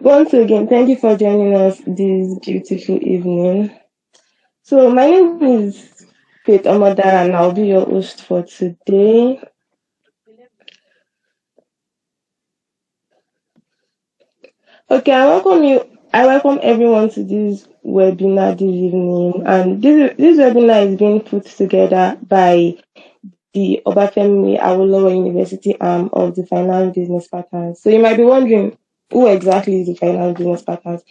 Once again, thank you for joining us this beautiful evening. So, my name is Faith Amada, and I'll be your host for today. Okay, I welcome everyone to this webinar this evening, and this webinar is being put together by the Obafemi Awolowo University arm of the Finance Business Partners. So, you might be wondering who exactly is the Finance Business Partners.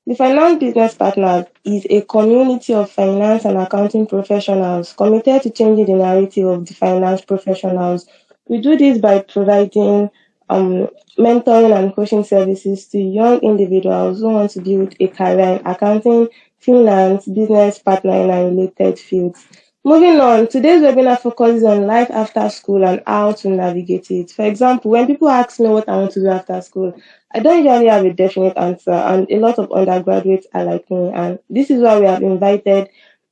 The Finance Business Partners is a community of finance and accounting professionals committed to changing the narrative of the finance professionals. We do this by providing um, mentoring and coaching services to young individuals who want to build a career in accounting, finance, business, partnering, and related fields. Moving on, today's webinar focuses on life after school and how to navigate it. For example, when people ask me what I want to do after school, I don't usually have a definite answer, and a lot of undergraduates are like me. And this is why we have invited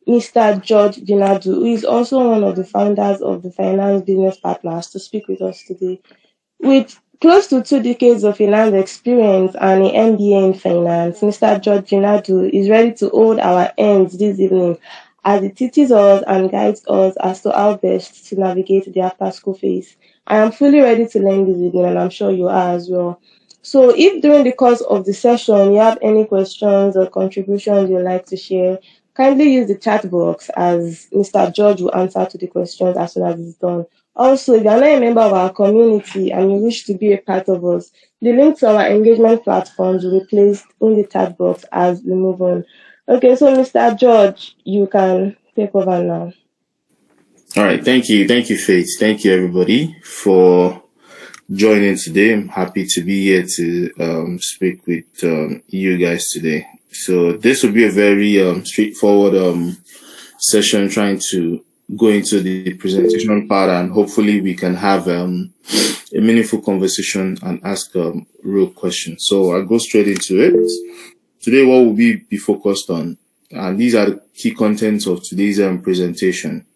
Mr. George Jinadu, who is also one of the founders of the Finance Business Partners, to speak with us today. With close to 2 decades of finance experience and an MBA in finance, Mr. George Jinadu is ready to hold our hands this evening as he teaches us and guides us as to how best to navigate the after school phase. I am fully ready to learn this evening, and I'm sure you are as well. So, if during the course of the session you have any questions or contributions you'd like to share, kindly use the chat box as Mr. George will answer to the questions as soon as it's done. Also, if you are not a member of our community and you wish to be a part of us, the link to our engagement platforms will be placed in the chat box as we move on. Okay, so Mr. George, you can take over now. All right, thank you, Faith. Thank you, everybody, for joining today. I'm happy to be here to speak with you guys today. So this will be a very straightforward session, trying to go into the presentation part, and hopefully we can have a meaningful conversation and ask real questions. So I'll go straight into it. Today, what will be focused on, and these are the key contents of today's presentation.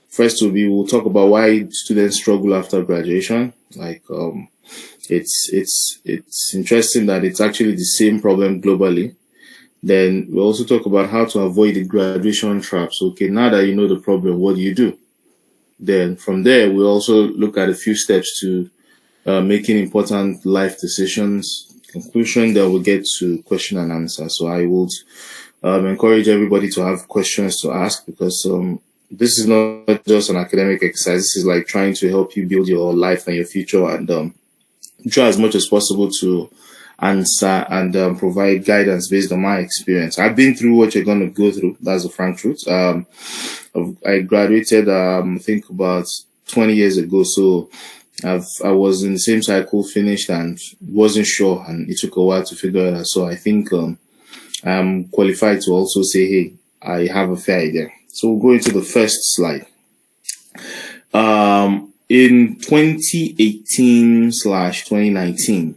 First we'll talk about why students struggle after graduation. It's interesting that it's actually the same problem globally. Then we'll also talk about how to avoid the graduation traps. Okay, now that you know the problem, what do you do? Then from there, we'll also look at a few steps to making important life decisions. Conclusion, then we'll get to question and answer. So I would encourage everybody to have questions to ask, because this is not just an academic exercise. This is like trying to help you build your life and your future, and try as much as possible to answer and provide guidance based on my experience. I've been through what you're going to go through. That's the frank truth. I graduated, I think about 20 years ago. So I was in the same cycle, finished, and wasn't sure, and it took a while to figure it out. So I think I'm qualified to also say, hey, I have a fair idea. So we'll go into the first slide. In 2018/2019,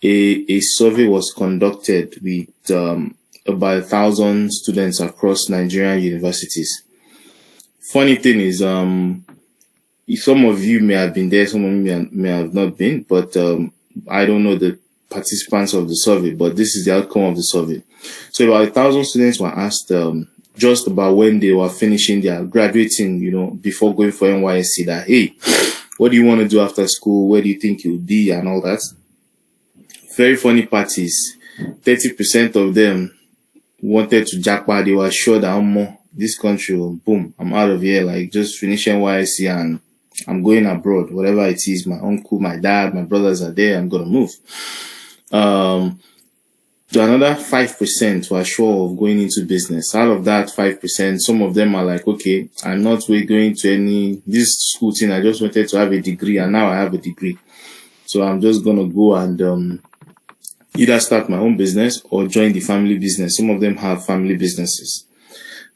a survey was conducted with about 1,000 students across Nigerian universities. Funny thing is, some of you may have been there, some of you may have not been, but I don't know the participants of the survey, but this is the outcome of the survey. So about 1,000 students were asked just about when they were finishing their graduating, before going for NYSC, that, hey, what do you want to do after school? Where do you think you'll be? And all that. Very funny part is 30% of them wanted to jackpot. They were sure that this country will boom. I'm out of here, like just finish NYSC and I'm going abroad, whatever it is. My uncle, my dad, my brothers are there. I'm going to move. Another 5% were sure of going into business. Out of that 5%, some of them are like, okay, I'm not going to this school thing. I just wanted to have a degree, and now I have a degree. So I'm just going to go and either start my own business or join the family business. Some of them have family businesses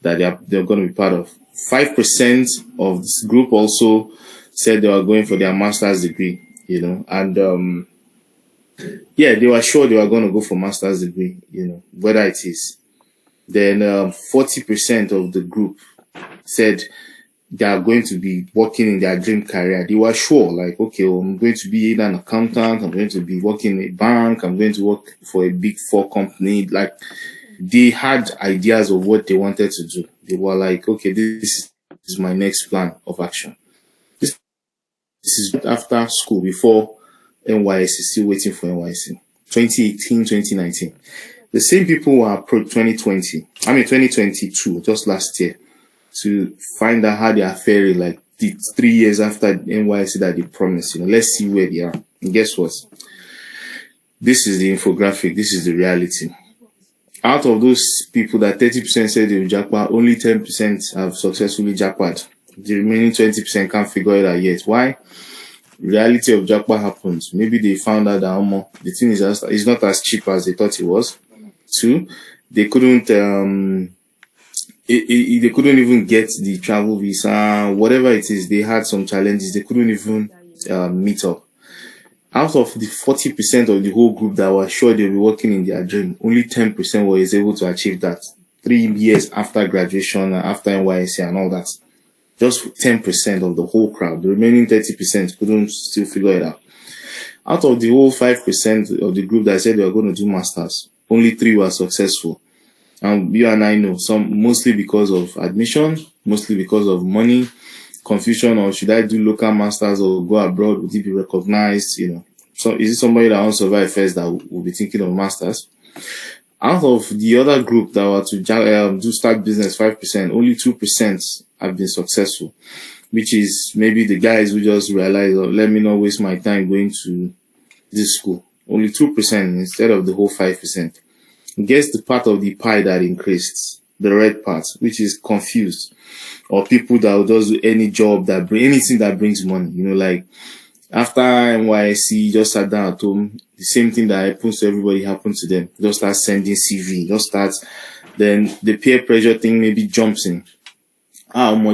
that they're going to be part of. 5% of this group also said they were going for their master's degree, and they were sure they were going to go for master's degree, whether it is. Then 40% of the group said they are going to be working in their dream career. They were sure, like, okay, well, I'm going to be either an accountant, I'm going to be working in a bank, I'm going to work for a big four company. Like, they had ideas of what they wanted to do. They were like, okay, this is my next plan of action. This is after school, before NYSC, still waiting for NYSC. 2018, 2019. The same people were approached 2022, just last year, to find out how they are faring, like the 3 years after NYSC that they promised. Let's see where they are. And guess what? This is the infographic. This is the reality. Out of those people that 30% said they will jackpot, only 10% have successfully jackpot. The remaining 20% can't figure it out yet. Why? Reality of jackpot happens. Maybe they found out that the thing is not as cheap as they thought it was. Two, they couldn't they couldn't even get the travel visa, whatever it is. They had some challenges. They couldn't even meet up. Out of the 40% of the whole group that were sure they'll be working in their dream, only 10% was able to achieve that 3 years after graduation, after NYSC and all that. Just 10% of the whole crowd. The remaining 30% couldn't still figure it out. Out of the whole 5% of the group that said they were going to do masters, only 3 were successful. And you and I know, some mostly because of admission, mostly because of money, confusion, or should I do local masters or go abroad? Would it be recognized? So is it somebody that wants to survive first that will be thinking of masters? Out of the other group that were to do start business, 5%, only 2% have been successful, which is maybe the guys who just realize, let me not waste my time going to this school. Only 2% instead of the whole 5%. Guess the part of the pie that increased, the red part, which is confused, or people that will just do any job anything that brings money. Like after NYSC, just sat down at home, the same thing that happens to everybody happened to them. Just start sending CV, then the peer pressure thing maybe jumps in.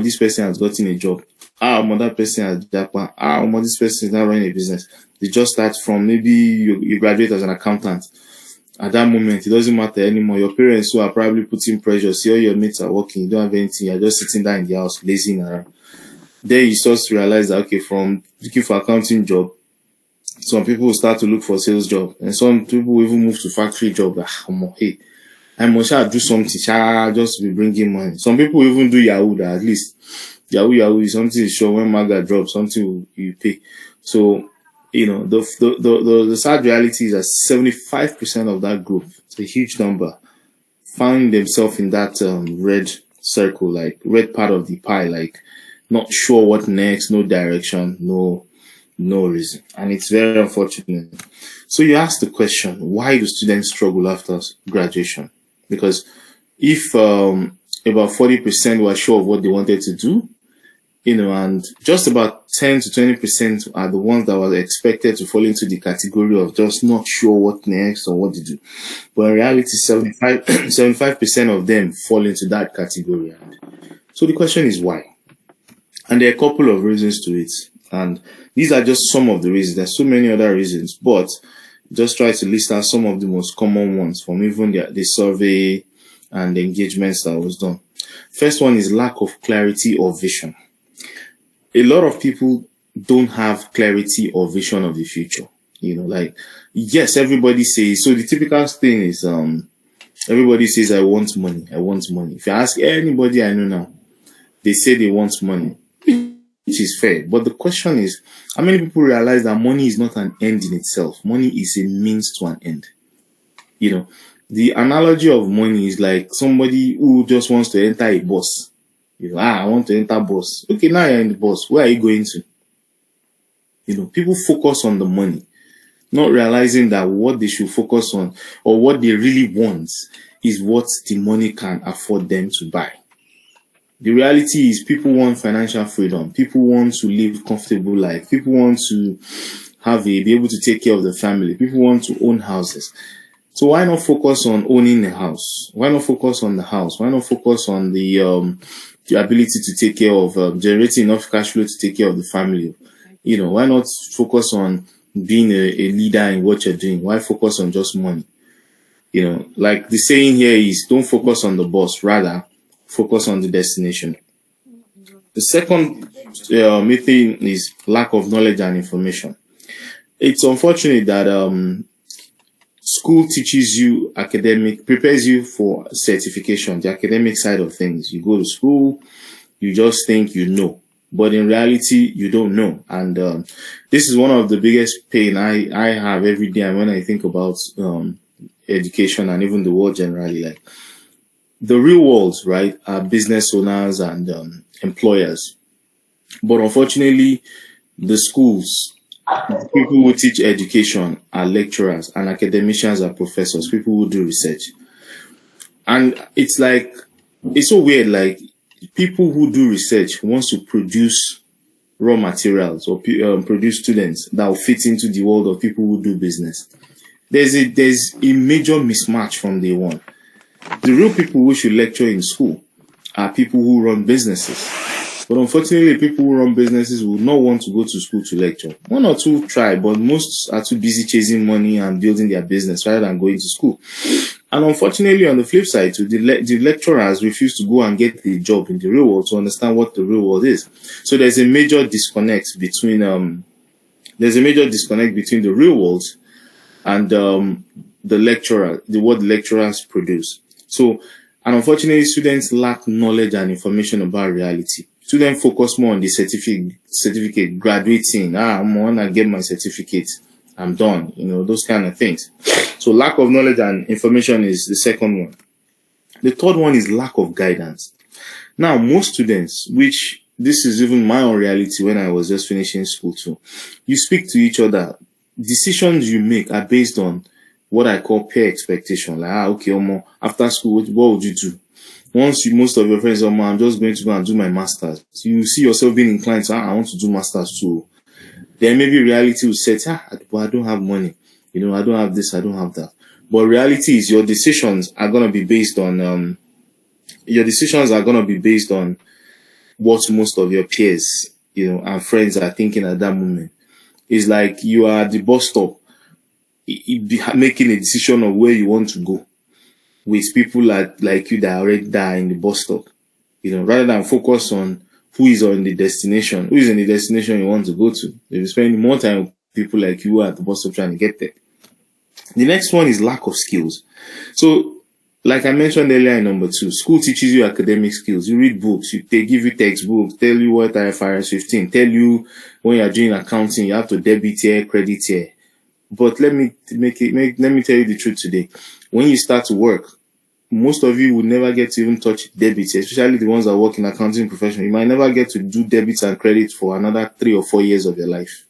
This person has gotten a job. That person has japa. This person is now running a business. They just start from maybe you graduate as an accountant. At that moment, it doesn't matter anymore. Your parents who are probably putting pressure, see all your mates are working, you don't have anything, you're just sitting down in the house, lazing around. Then you start to realize that, okay, from looking for accounting job, some people will start to look for sales job, and some people will even move to factory job. Hey, I must do something, just to be bringing money. Some people will even do Yahoo, at least. Yahoo is something is sure when Maga drops, something you pay. So, the sad reality is that 75% of that group, it's a huge number, found themselves in that red circle, like red part of the pie, like not sure what next, no direction, no reason. And it's very unfortunate. So you ask the question, why do students struggle after graduation? Because if about 40% were sure of what they wanted to do, and just about 10 to 20% are the ones that were expected to fall into the category of just not sure what next or what to do. But in reality, 75% of them fall into that category. So the question is why? And there are a couple of reasons to it. And these are just some of the reasons. There's so many other reasons, but just try to list out some of the most common ones from even the survey and the engagements that was done. First one is lack of clarity or vision. A lot of people don't have clarity or vision of the future. Yes, everybody says, so the typical thing is, everybody says, I want money. If you ask anybody I know now, they say they want money, which is fair. But the question is, how many people realize that money is not an end in itself? Money is a means to an end. The analogy of money is like somebody who just wants to enter a bus. I want to enter bus. Okay, now you're in the bus. Where are you going to? People focus on the money, not realizing that what they should focus on or what they really want is what the money can afford them to buy. The reality is people want financial freedom. People want to live a comfortable life. People want to be able to take care of the family. People want to own houses. So why not focus on owning a house? Why not focus on the house? Why not focus on the ability to take care of generating enough cash flow to take care of the family? Why not focus on being a leader in what you're doing? Why focus on just money? Like the saying here is, don't focus on the bus, rather focus on the destination. The second thing is lack of knowledge and information. It's unfortunate that school teaches you prepares you for certification, the academic side of things. You go to school, you just think you know, but in reality, you don't know. And this is one of the biggest pain I have every day when I think about education and even the world generally. Like the real world, right, are business owners and employers. But unfortunately, the schools, people who teach education are lecturers and academicians are professors, people who do research. And it's like, it's so weird, like people who do research wants to produce raw materials or produce students that will fit into the world of people who do business. There's a major mismatch from day one. The real people who should lecture in school are people who run businesses. But unfortunately, people who run businesses will not want to go to school to lecture. One or two try, but most are too busy chasing money and building their business rather than going to school. And unfortunately, on the flip side, too, the lecturers refuse to go and get the job in the real world to understand what the real world is. So there's a major disconnect between the real world and what the lecturers produce. So, and unfortunately, students lack knowledge and information about reality. Students focus more on the certificate, graduating. I'm gonna get my certificate. I'm done. Those kind of things. So lack of knowledge and information is the second one. The third one is lack of guidance. Now, most students, which this is even my own reality when I was just finishing school too, you speak to each other. Decisions you make are based on what I call peer expectation. Like, okay, Omo, after school, what would you do? Once most of your friends, Omo, I'm just going to go and do my master's. So you see yourself being inclined to, I want to do master's too. Then maybe reality will say, but I don't have money. I don't have this, I don't have that. But reality is your decisions are going to be based on, what most of your peers, and friends are thinking at that moment. It's like you are at the bus stop, making a decision of where you want to go with people like you that already die in the bus stop, rather than focus on who is in the destination you want to go to. If you spend more time with people like you at the bus stop trying to get there. The next one is lack of skills. So, like I mentioned earlier in number 2, school teaches you academic skills. You read books, they give you textbooks, tell you what IFRS 15, tell you when you're doing accounting, you have to debit here, credit here. But let me tell you the truth today. When you start to work, most of you would never get to even touch debits, especially the ones that work in accounting profession. You might never get to do debits and credits for another 3 or 4 years of your life.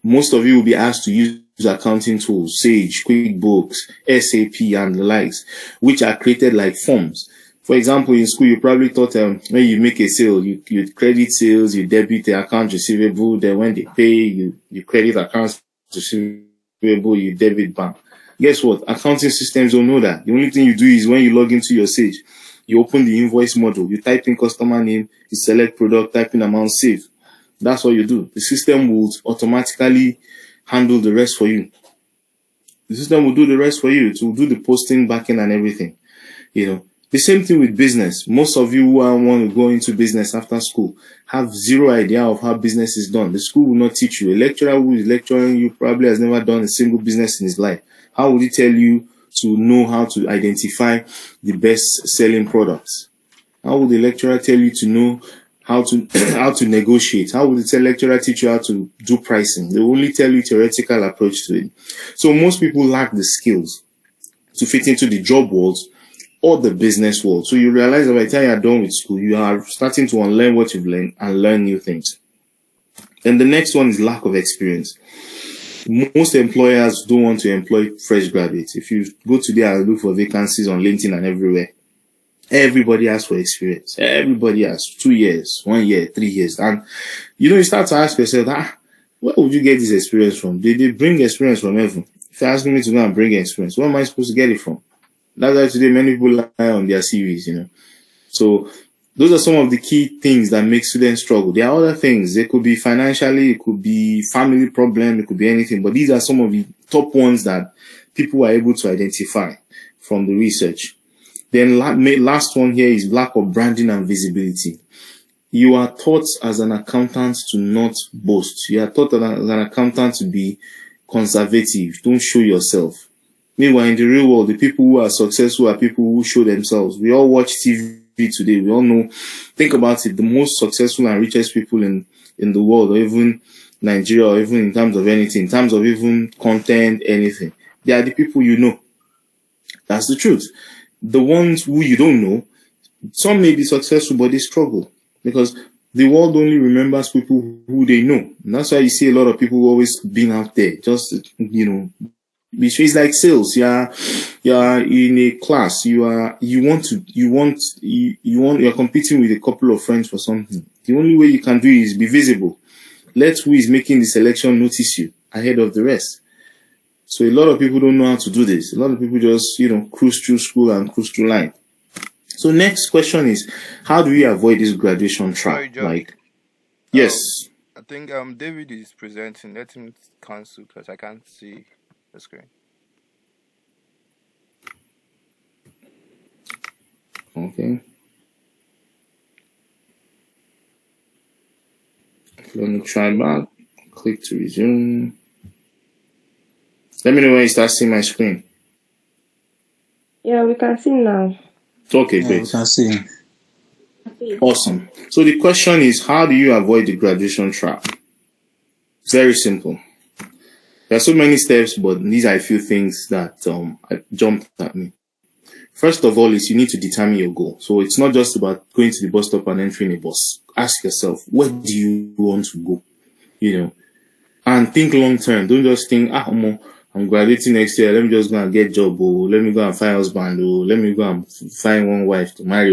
Most of you will be asked to use accounting tools, Sage, QuickBooks, SAP, and the likes, which are created like forms. For example, in school, you probably thought when you make a sale, you credit sales, you debit the account receivable, then when they pay, you credit accounts receivable, you debit bank. Guess what? Accounting systems don't know that. The only thing you do is when you log into your Sage, you open the invoice module, you type in customer name, you select product, type in amount, save. That's what you do. The system will automatically handle the rest for you. The system will do the rest for you. It will do the posting, backing, and everything. The same thing with business. Most of you who want to go into business after school have zero idea of how business is done. The school will not teach you. A lecturer who is lecturing you probably has never done a single business in his life. How would he tell you to know how to identify the best selling products? How would the lecturer tell you to know how to negotiate? How would the lecturer teach you how to do pricing? They will only tell you theoretical approach to it. So most people lack the skills to fit into the job world or the business world. So you realize that by the time you're done with school, you are starting to unlearn what you've learned and learn new things. And the next one is lack of experience. Most employers don't want to employ fresh graduates. If you go today and look for vacancies on LinkedIn and everywhere, everybody asks for experience. Everybody asks 2 years, 1 year, 3 years. And you start to ask yourself, where would you get this experience from? Did they bring experience from heaven? If you're asking me to go and bring experience, where am I supposed to get it from? That's why today many people lie on their CVs, So those are some of the key things that make students struggle. There are other things. They could be financially, it could be family problem, it could be anything. But these are some of the top ones that people are able to identify from the research. Then last one here is lack of branding and visibility. you are taught as an accountant to not boast. You are taught as an accountant to be conservative. Don't show yourself. Meanwhile, in the real world, the people who are successful are people who show themselves. We all watch TV today. We all know. Think about it. The most successful and richest people in the world, or even Nigeria, or even in terms of anything, in terms of even content, anything, they are the people you know. That's the truth. The ones who you don't know, some may be successful, but they struggle because the world only remembers people who they know. And that's why you see a lot of people always being out there, just, it's like sales. You're in a class. You're competing with a couple of friends for something. The only way you can do it is be visible. Let who is making the selection notice you ahead of the rest. So a lot of people don't know how to do this. A lot of people just, cruise through school and cruise through line. So next question is, how do we avoid this graduation trap? Sorry, John. Yes. I think David is presenting. Let him cancel because I can't see the screen. Okay. Let me try back. Click to resume. Let me know when you start seeing my screen. Yeah, we can see now. Okay, great. We can see. Awesome. So the question is, how do you avoid the graduation trap? Very simple. There are so many steps, but these are a few things that jumped at me. First of all is you need to determine your goal. So it's not just about going to the bus stop and entering a bus. Ask yourself, where do you want to go? And think long term. Don't just think, I'm graduating next year. Let me just go and get a job, or let me go and find a husband, or let me go and find one wife to marry,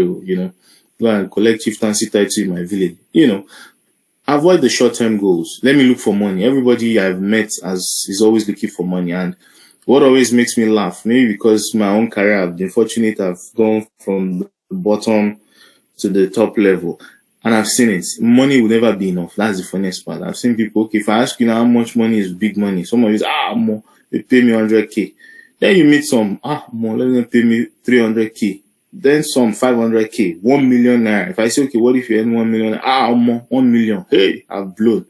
go and collect chieftaincy title in my village. Avoid the short-term goals. Let me look for money. Everybody I've met is always looking for money. And what always makes me laugh, maybe because my own career, I've been fortunate, I've gone from the bottom to the top level. And I've seen it. Money will never be enough. That's the funniest part. I've seen people, okay, if I ask you now how much money is big money, some of you say, they pay me 100K. Then you meet some, let them pay me 300K. Then some 500K, 1 million naira. If I say, okay, what if you earn 1 million? 1 million. Hey, I've blown.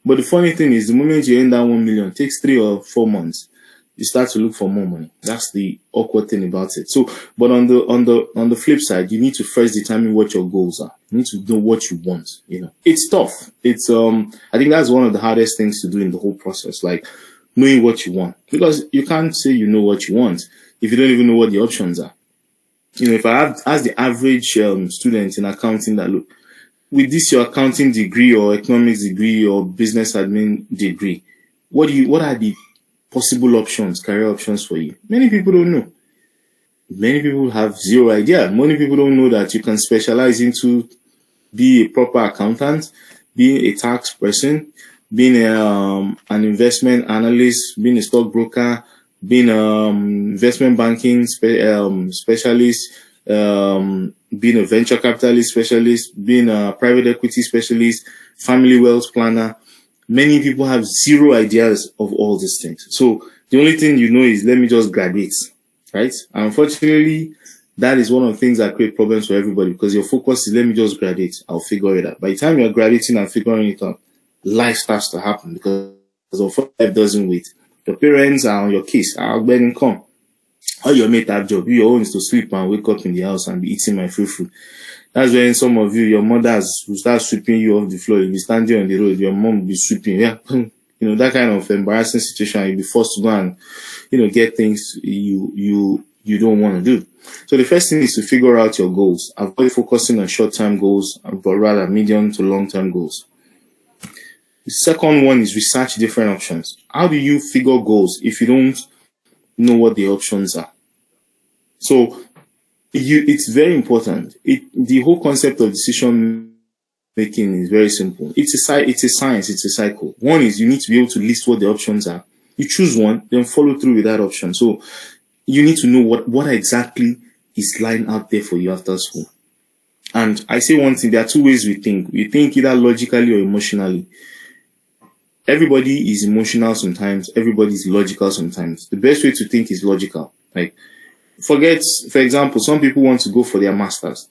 But the funny thing is, the moment you earn that 1 million, it takes 3 or 4 months. You start to look for more money. That's the awkward thing about it. So, but on the flip side, you need to first determine what your goals are. You need to know what you want. It's tough. It's I think that's one of the hardest things to do in the whole process, like knowing what you want, because you can't say you know what you want if you don't even know what the options are. If I have asked the average student in accounting that, look, with this your accounting degree or economics degree or business admin degree, what are the possible options, career options for you? Many people don't know. Many people have zero idea. Many people don't know that you can specialize into be a proper accountant, being a tax person, being an investment analyst, being a stockbroker, being investment banking specialist, being a venture capitalist specialist, being a private equity specialist, family wealth planner. Many people have zero ideas of all these things. So the only thing you know is, let me just graduate, right? And unfortunately, that is one of the things that create problems for everybody, because your focus is, let me just graduate, I'll figure it out. By the time you're graduating and figuring it out, life starts to happen, because life doesn't wait. Your parents are on your case. When income, all your mate have job. Your own is to sleep and wake up in the house and be eating my free food. That's when some of you, your mothers will start sweeping you off the floor. You'll be standing on the road. Your mom will be sweeping. Yeah, that kind of embarrassing situation. You'll be forced to go and, get things you don't want to do. So the first thing is to figure out your goals. Avoid focusing on short-term goals, but rather medium to long-term goals. The second one is research different options. How do you figure goals if you don't know what the options are? So it's very important. The whole concept of decision making is very simple. It's a science. It's a cycle. One is you need to be able to list what the options are. You choose one, then follow through with that option. So you need to know what exactly is lying out there for you after school. And I say one thing, there are two ways we think. We think either logically or emotionally. Everybody is emotional sometimes. Everybody is logical sometimes. The best way to think is logical. Like, for example, some people want to go for their masters.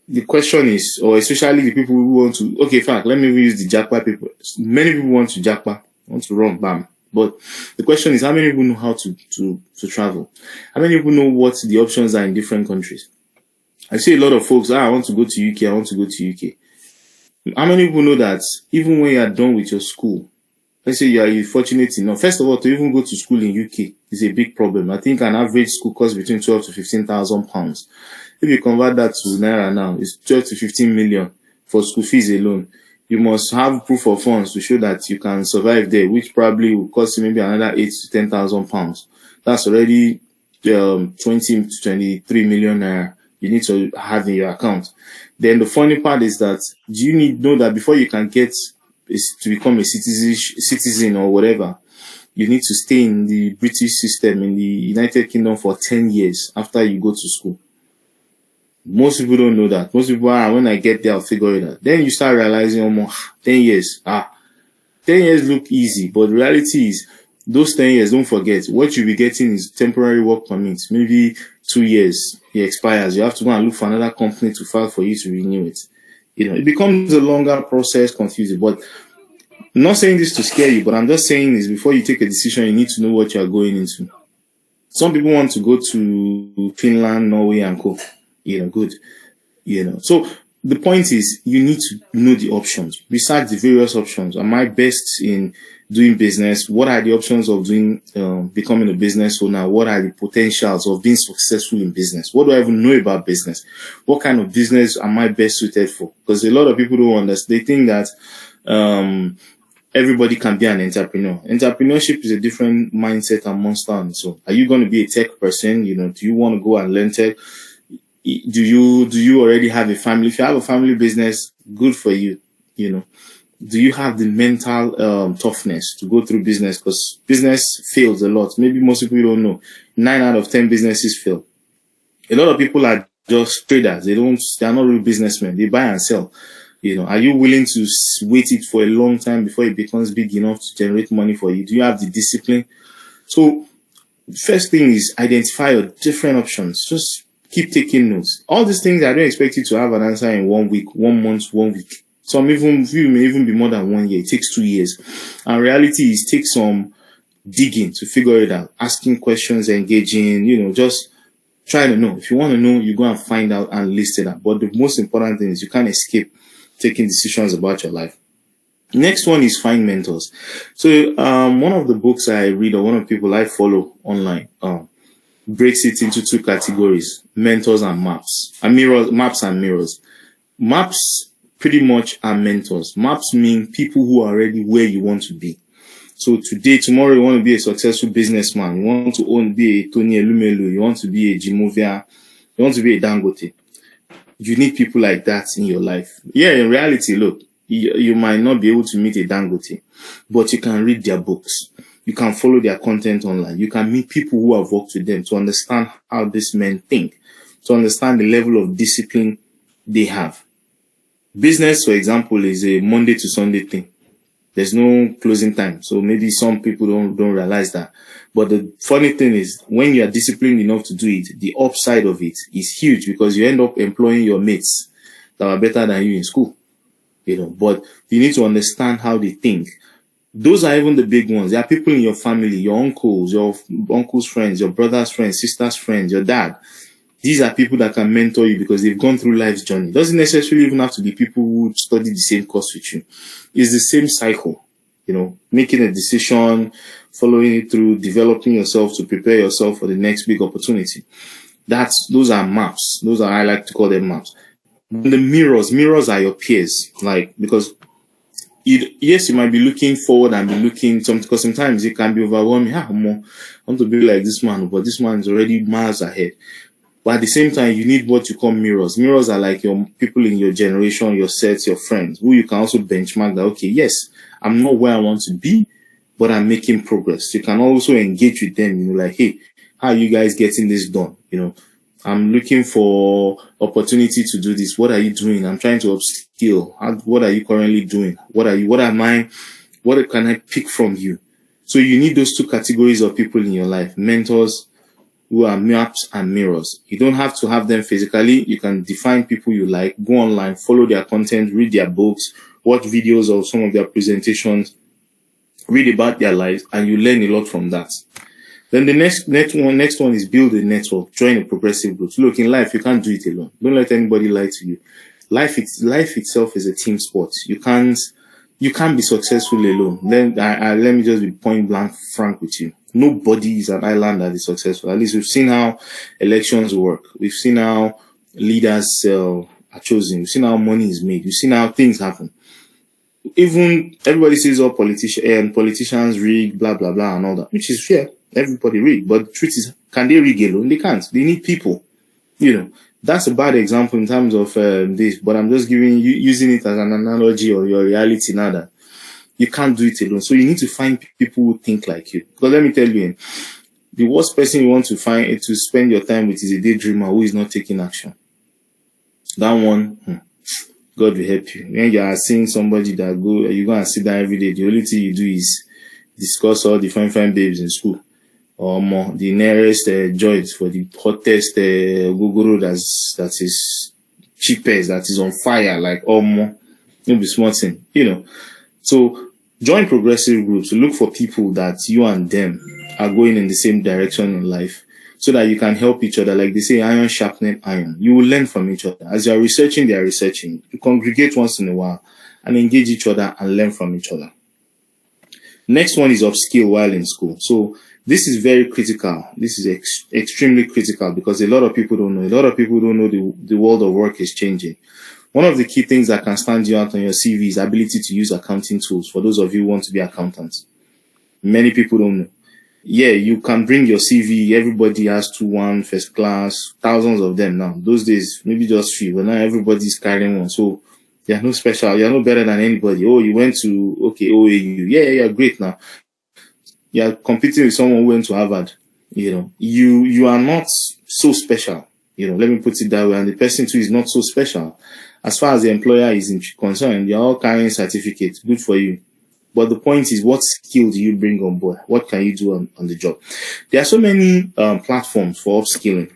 the question is, or especially the people who want to, okay, fact, let me use the Jackpot people. Many people want to Jackpot, want to run, bam. But the question is, how many people know how to travel? How many people know what the options are in different countries? I see a lot of folks, I want to go to UK, I want to go to UK. How many people know that even when you are done with your school, let's say you are fortunate enough, first of all, to even go to school in UK is a big problem. I think an average school costs between 12 to 15,000 pounds. If you convert that to Naira now, it's 12 to 15 million for school fees alone. You must have proof of funds to show that you can survive there, which probably will cost you maybe another 8 to 10,000 pounds. That's already 20 to 23 million naira you need to have in your account. Then the funny part is that you need to know that before you can get to become a citizen or whatever, you need to stay in the British system in the United Kingdom for 10 years after you go to school. Most people don't know that. Most people are, when I get there, I'll figure it out. Then you start realizing, 10 years. 10 years look easy, but the reality is, those 10 years, don't forget, what you'll be getting is temporary work permits. Maybe 2 years, it expires. You have to go and look for another company to file for you to renew it. It becomes a longer process, confusing. But I'm not saying this to scare you, but I'm just saying this, before you take a decision, you need to know what you are going into. Some people want to go to Finland, Norway, and co. Good. So the point is, you need to know the options. Research the various options. Am I best in doing business? What are the options of doing, becoming a business owner? What are the potentials of being successful in business? What do I even know about business? What kind of business am I best suited for? Because a lot of people don't understand. They think that, everybody can be an entrepreneur. Entrepreneurship is a different mindset and monster. So are you going to be a tech person? Do you want to go and learn tech? Do you already have a family? If you have a family business, good for you. Do you have the mental toughness to go through business? Because business fails a lot. Maybe most people don't know. 9 out of 10 businesses fail. A lot of people are just traders. They are not real businessmen. They buy and sell. Are you willing to wait it for a long time before it becomes big enough to generate money for you? Do you have the discipline? So the first thing is identify your different options. Just keep taking notes. All these things, I don't expect you to have an answer in 1 week, 1 month, 1 week. Some few may even be more than 1 year. It takes 2 years. And reality is, take some digging to figure it out. Asking questions, engaging, just trying to know. If you want to know, you go and find out and list it out. But the most important thing is, you can't escape taking decisions about your life. Next one is find mentors. So one of the books I read, or one of the people I follow online, breaks it into 2 categories: mentors and maps. Maps and mirrors. Maps pretty much are mentors. Maps mean people who are already where you want to be. So tomorrow, you want to be a successful businessman. You want to be a Tony Elumelu. You want to be a Jimovia. You want to be a Dangote. You need people like that in your life. Yeah, in reality, look, you might not be able to meet a Dangote, but you can read their books. You can follow their content online. You can meet people who have worked with them to understand how these men think, to understand the level of discipline they have. Business, for example, is a Monday to Sunday thing. There's no closing time. So maybe some people don't realize that. But the funny thing is, when you are disciplined enough to do it, the upside of it is huge, because you end up employing your mates that are better than you in school. But you need to understand how they think. Those are even the big ones. There are people in your family, your uncle's friends, your brother's friends, sister's friends, your dad. These are people that can mentor you because they've gone through life's journey. It doesn't necessarily even have to be people who study the same course with you. It's the same cycle, making a decision, following it through, developing yourself to prepare yourself for the next big opportunity. Those are maps. I like to call them maps. The mirrors are your peers, because yes, you might be looking forward and be looking because sometimes it can be overwhelming. I want to be like this man, but this man is already miles ahead. But at the same time, you need what you call mirrors. Mirrors are like your people in your generation, your sets, your friends, who you can also benchmark that, okay, yes, I'm not where I want to be, but I'm making progress. You can also engage with them, like, hey, how are you guys getting this done? I'm looking for opportunity to do this. What are you doing? I'm trying to upskill. What are you currently doing? What can I pick from you? So you need those 2 categories of people in your life: mentors who are maps and mirrors. You don't have to have them physically. You can define people you like, go online, follow their content, read their books, watch videos of some of their presentations, read about their lives, and you learn a lot from that. Then the next one is build a network, join a progressive group. Look, in life, you can't do it alone. Don't let anybody lie to you. Life itself is a team sport. You can't be successful alone. Let me just be point blank frank with you. Nobody is an island that is successful. At least we've seen how elections work. We've seen how leaders are chosen. We've seen how money is made. We've seen how things happen. Even everybody says all politicians rig, blah, blah, blah, and all that, which is fair. Everybody rig. But the truth is, can they rig alone? They can't. They need people. That's a bad example in terms of this, but I'm just using it as an analogy of your reality now that you can't do it alone. So you need to find people who think like you. Because let me tell you, the worst person you want to find to spend your time with is a daydreamer who is not taking action. That one, God will help you. When you are seeing somebody that you go and sit down every day, the only thing you do is discuss all the fine babes in school. Or more, the nearest joint for the hottest gogoro that is cheapest, that is on fire, like more. You'll be smarting, So join progressive groups. Look for people that you and them are going in the same direction in life, so that you can help each other. Like they say, iron sharpening iron. You will learn from each other. As you are researching, they are researching. You congregate once in a while and engage each other and learn from each other. Next one is upskill while in school. So this is very critical. This is extremely critical because a lot of people don't know. A lot of people don't know the world of work is changing. One of the key things that can stand you out on your CV is ability to use accounting tools for those of you who want to be accountants. Many people don't know. Yeah, you can bring your CV. Everybody has 2-1, first class, thousands of them now. Those days, maybe just few, but now everybody's carrying one. So you're no special. You're no better than anybody. Oh, you went to, OAU. Yeah, great now. You're competing with someone who went to Harvard. You are not so special. Let me put it that way. And the person too is not so special. As far as the employer is concerned, you're all carrying certificates. Good for you. But the point is, what skill do you bring on board? What can you do on the job? There are so many platforms for upskilling.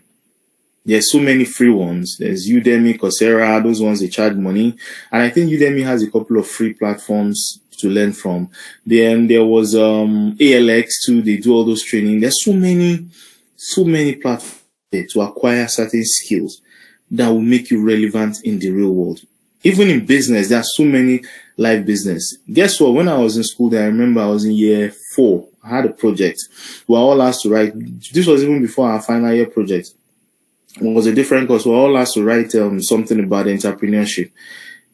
There's so many free ones. There's Udemy, Coursera, those ones they charge money. And I think Udemy has a couple of free platforms to learn from. Then there was ALX too. They do all those training. There's so many platforms to acquire certain skills that will make you relevant in the real world. Even in business, there are so many live business. Guess what? When I was in school, I remember I was in year 4. I had a project. We were all asked to write. This was even before our final year project. It was a different course. We were all asked to write something about entrepreneurship.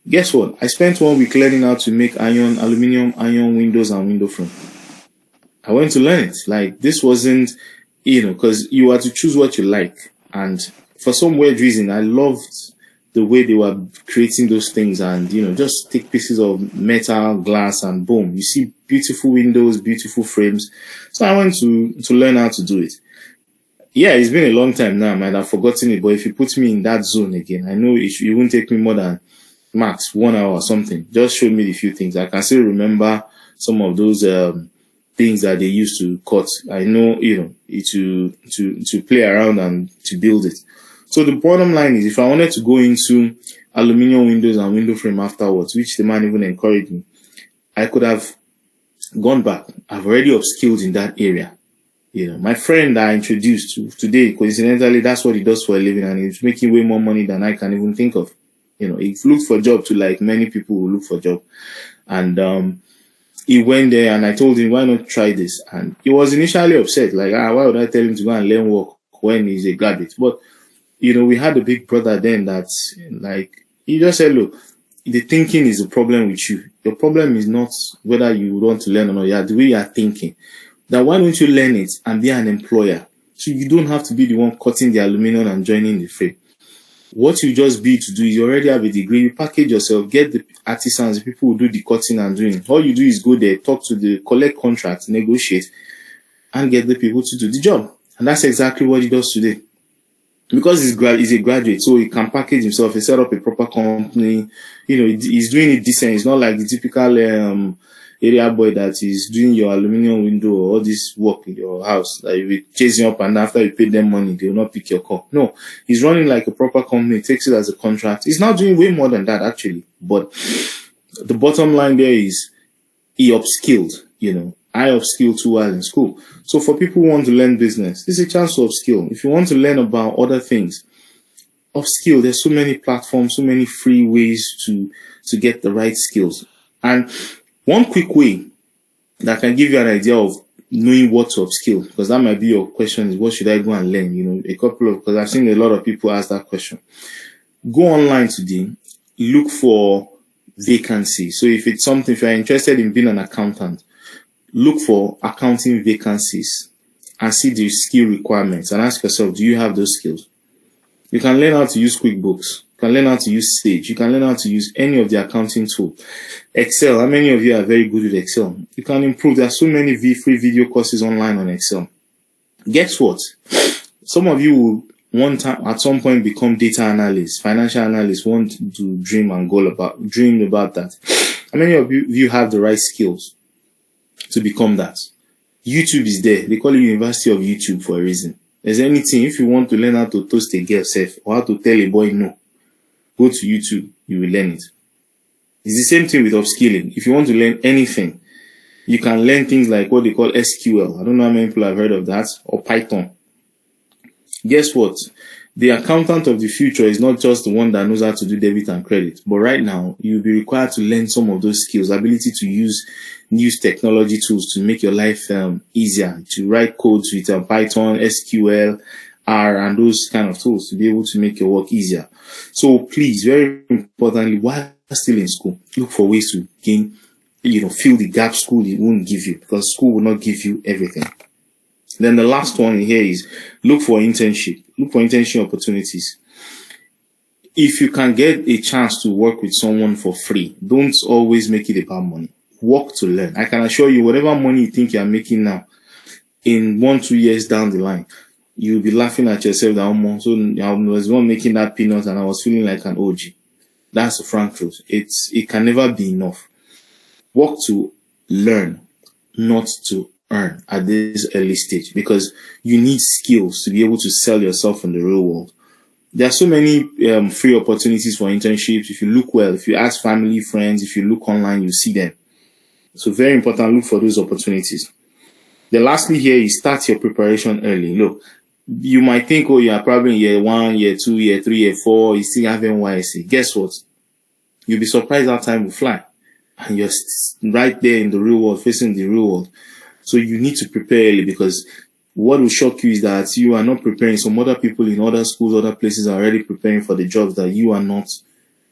Guess what? I spent 1 week learning how to make aluminum iron windows and window frame. I went to learn it. Like, this wasn't, because you had to choose what you like. And for some weird reason, I loved the way they were creating those things and, just take pieces of metal, glass, and boom, you see beautiful windows, beautiful frames. So I went to learn how to do it. Yeah, it's been a long time now. I might have forgotten it, but if you put me in that zone again, I know it won't take me more than max 1 hour or something. Just show me the few things. I can still remember some of those things that they used to cut. I know, to play around and to build it. So the bottom line is, if I wanted to go into aluminum windows and window frame afterwards, which the man even encouraged me, I could have gone back. I've already upskilled in that area. My friend I introduced to today, coincidentally, that's what he does for a living, and he's making way more money than I can even think of. He looked for a job too, like many people who look for a job. And he went there and I told him, why not try this? And he was initially upset, like, why would I tell him to go and learn work when he's a graduate? But, we had a big brother then that, like, he just said, look, the thinking is the problem with you. Your problem is not whether you want to learn or not. Yeah, the way you are thinking. That why don't you learn it and be an employer? So you don't have to be the one cutting the aluminum and joining the frame. What you just be to do is you already have a degree, you package yourself, get the artisans, the people who do the cutting and doing. All you do is go there, collect contracts, negotiate, and get the people to do the job. And that's exactly what he does today. Because he's a graduate, so he can package himself, he set up a proper company, he's doing it decent. It's not like the typical area boy that is doing your aluminum window or all this work in your house that you'll be chasing up, and after you pay them money, they will not pick your call. No, he's running like a proper company, takes it as a contract. He's now doing way more than that, actually. But the bottom line there is he upskilled, I upskilled too while in school. So for people who want to learn business, this is a chance to upskill. If you want to learn about other things, upskill. There's so many platforms, so many free ways to get the right skills. And one quick way that can give you an idea of knowing what to upskill, because that might be your question, is what should I go and learn? Because I've seen a lot of people ask that question. Go online today, look for vacancies. So if you're interested in being an accountant, look for accounting vacancies and see the skill requirements and ask yourself, do you have those skills? You can learn how to use QuickBooks. You can learn how to use Sage. You can learn how to use any of the accounting tools. Excel. How many of you are very good with Excel? You can improve. There are so many free video courses online on Excel. Guess what? Some of you will at some point become data analysts, financial analysts, want to dream about that. How many of you have the right skills to become that? YouTube is there. They call it University of YouTube for a reason. There's anything, if you want to learn how to toast a girl safe or how to tell a boy no, go to YouTube, you will learn it. It's the same thing with upskilling. If you want to learn anything, you can learn things like what they call SQL. I don't know how many people have heard of that, or Python. Guess what? The accountant of the future is not just the one that knows how to do debit and credit, but right now you'll be required to learn some of those skills, ability to use technology tools to make your life easier, to write codes with Python, SQL, R, and those kind of tools to be able to make your work easier. So please, very importantly, while still in school, look for ways to gain, fill the gap school won't give you, because school will not give you everything. Then the last one here is look for internship. Look for internship opportunities. If you can get a chance to work with someone for free, don't always make it about money. Work to learn. I can assure you, whatever money you think you're making now, in 1-2 years down the line, you'll be laughing at yourself that so I was one making that peanut and I was feeling like an OG. That's the frank truth. It can never be enough. Work to learn, not to earn at this early stage, because you need skills to be able to sell yourself in the real world. There are so many free opportunities for internships. If you look well, if you ask family, friends, if you look online, you see them. So very important, look for those opportunities. The lastly here is start your preparation early. Look, you might think, you are probably in year 1, year 2, year 3, year 4, you still have NYSC. Guess what? You'll be surprised how time will fly. And you're right there in the real world, facing the real world. So you need to prepare early, because what will shock you is that you are not preparing. Some other people in other schools, other places are already preparing for the jobs that you are not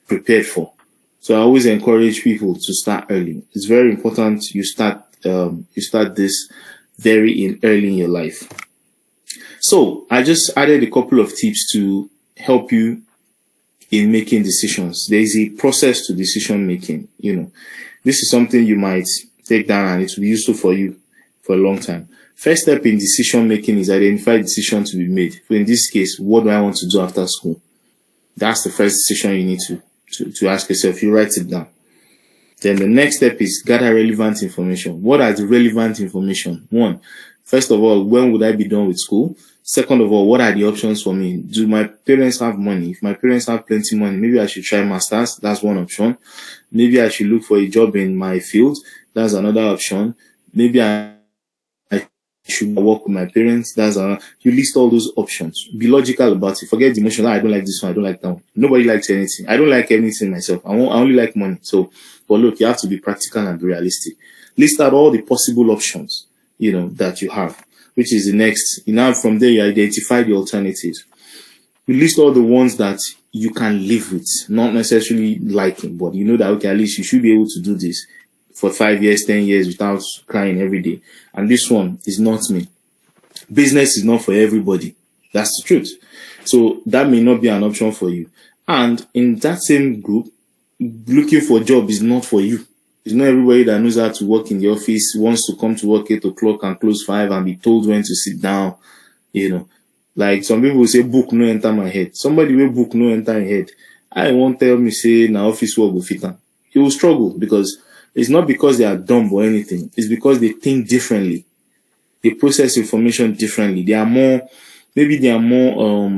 prepared for. So I always encourage people to start early. It's very important you start this very early in your life. So I just added a couple of tips to help you in making decisions. There is a process to decision making. This is something you might take down and it will be useful for you for a long time. First step in decision making is identify decision to be made. So in this case, what do I want to do after school? That's the first decision you need to ask yourself. You write it down. Then the next step is gather relevant information. What are the relevant information? One, first of all, when would I be done with school? Second of all, what are the options for me? Do my parents have money? If my parents have plenty of money, maybe I should try masters. That's one option. Maybe I should look for a job in my field. That's another option. Maybe I should work with my parents. You list all those options. Be logical about it. Forget the emotion. I don't like this one. I don't like that one. Nobody likes anything. I don't like anything myself. I only like money. But look, you have to be practical and be realistic. List out all the possible options, that you have, which is the next. From there, you identify the alternatives. You list all the ones that you can live with, not necessarily liking, but you know that, okay, at least you should be able to do this for 5 years, 10 years without crying every day. And this one is not me. Business is not for everybody. That's the truth. So that may not be an option for you. And in that same group, looking for a job is not for you. It's not everybody that knows how to work in the office, wants to come to work 8 o'clock and close 5 and be told when to sit down. Like some people will say, book no enter my head. Somebody will book no enter your head. I won't tell me say na office work will fit on. You will struggle, because It's not because they are dumb or anything. It's because they think differently. They process information differently. They are more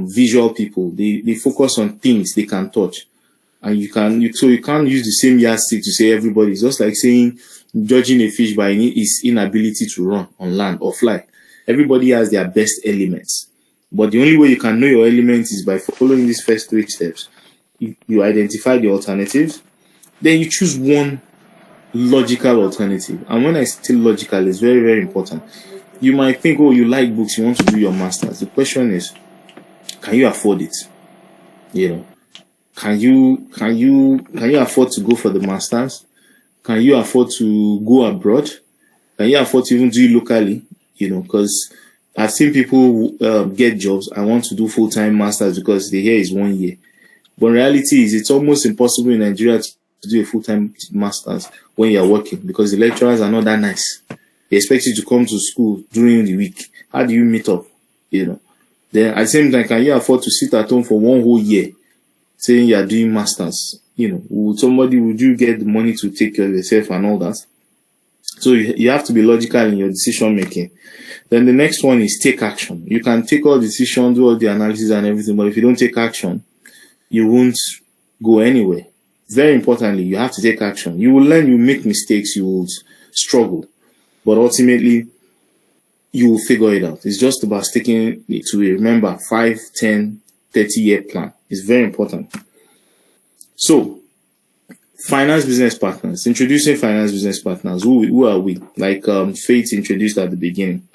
visual people. They focus on things they can touch. And you can't use the same yardstick to say everybody. It's just like saying judging a fish by his inability to run on land or fly. Everybody has their best elements. But the only way you can know your elements is by following these first 3 steps. You identify the alternatives, then you choose one logical alternative. And when I say logical, it's very, very important. You might think, oh, you like books, you want to do your master's. The question is, can you afford it? Can you afford to go for the master's? Can you afford to go abroad? Can you afford to even do it locally? Because I've seen people get jobs and want to do full-time masters because they hear it's 1 year. But reality is it's almost impossible in Nigeria to do a full-time master's when you're working because the lecturers are not that nice. They expect you to come to school during the week. How do you meet up? Then at the same time, can you afford to sit at home for 1 whole year saying you're doing masters? Would you get the money to take care of yourself and all that? So you have to be logical in your decision making. Then the next one is take action. You can take all decisions, do all the analysis and everything, but if you don't take action, you won't go anywhere. Very importantly, you have to take action. You will learn, you make mistakes, you will struggle, but ultimately you will figure it out. It's just about sticking to it. Remember, 5, 10, 30-year plan. It's very important. So, finance business partners. Introducing finance business partners. Who are we? Like Faith introduced at the beginning.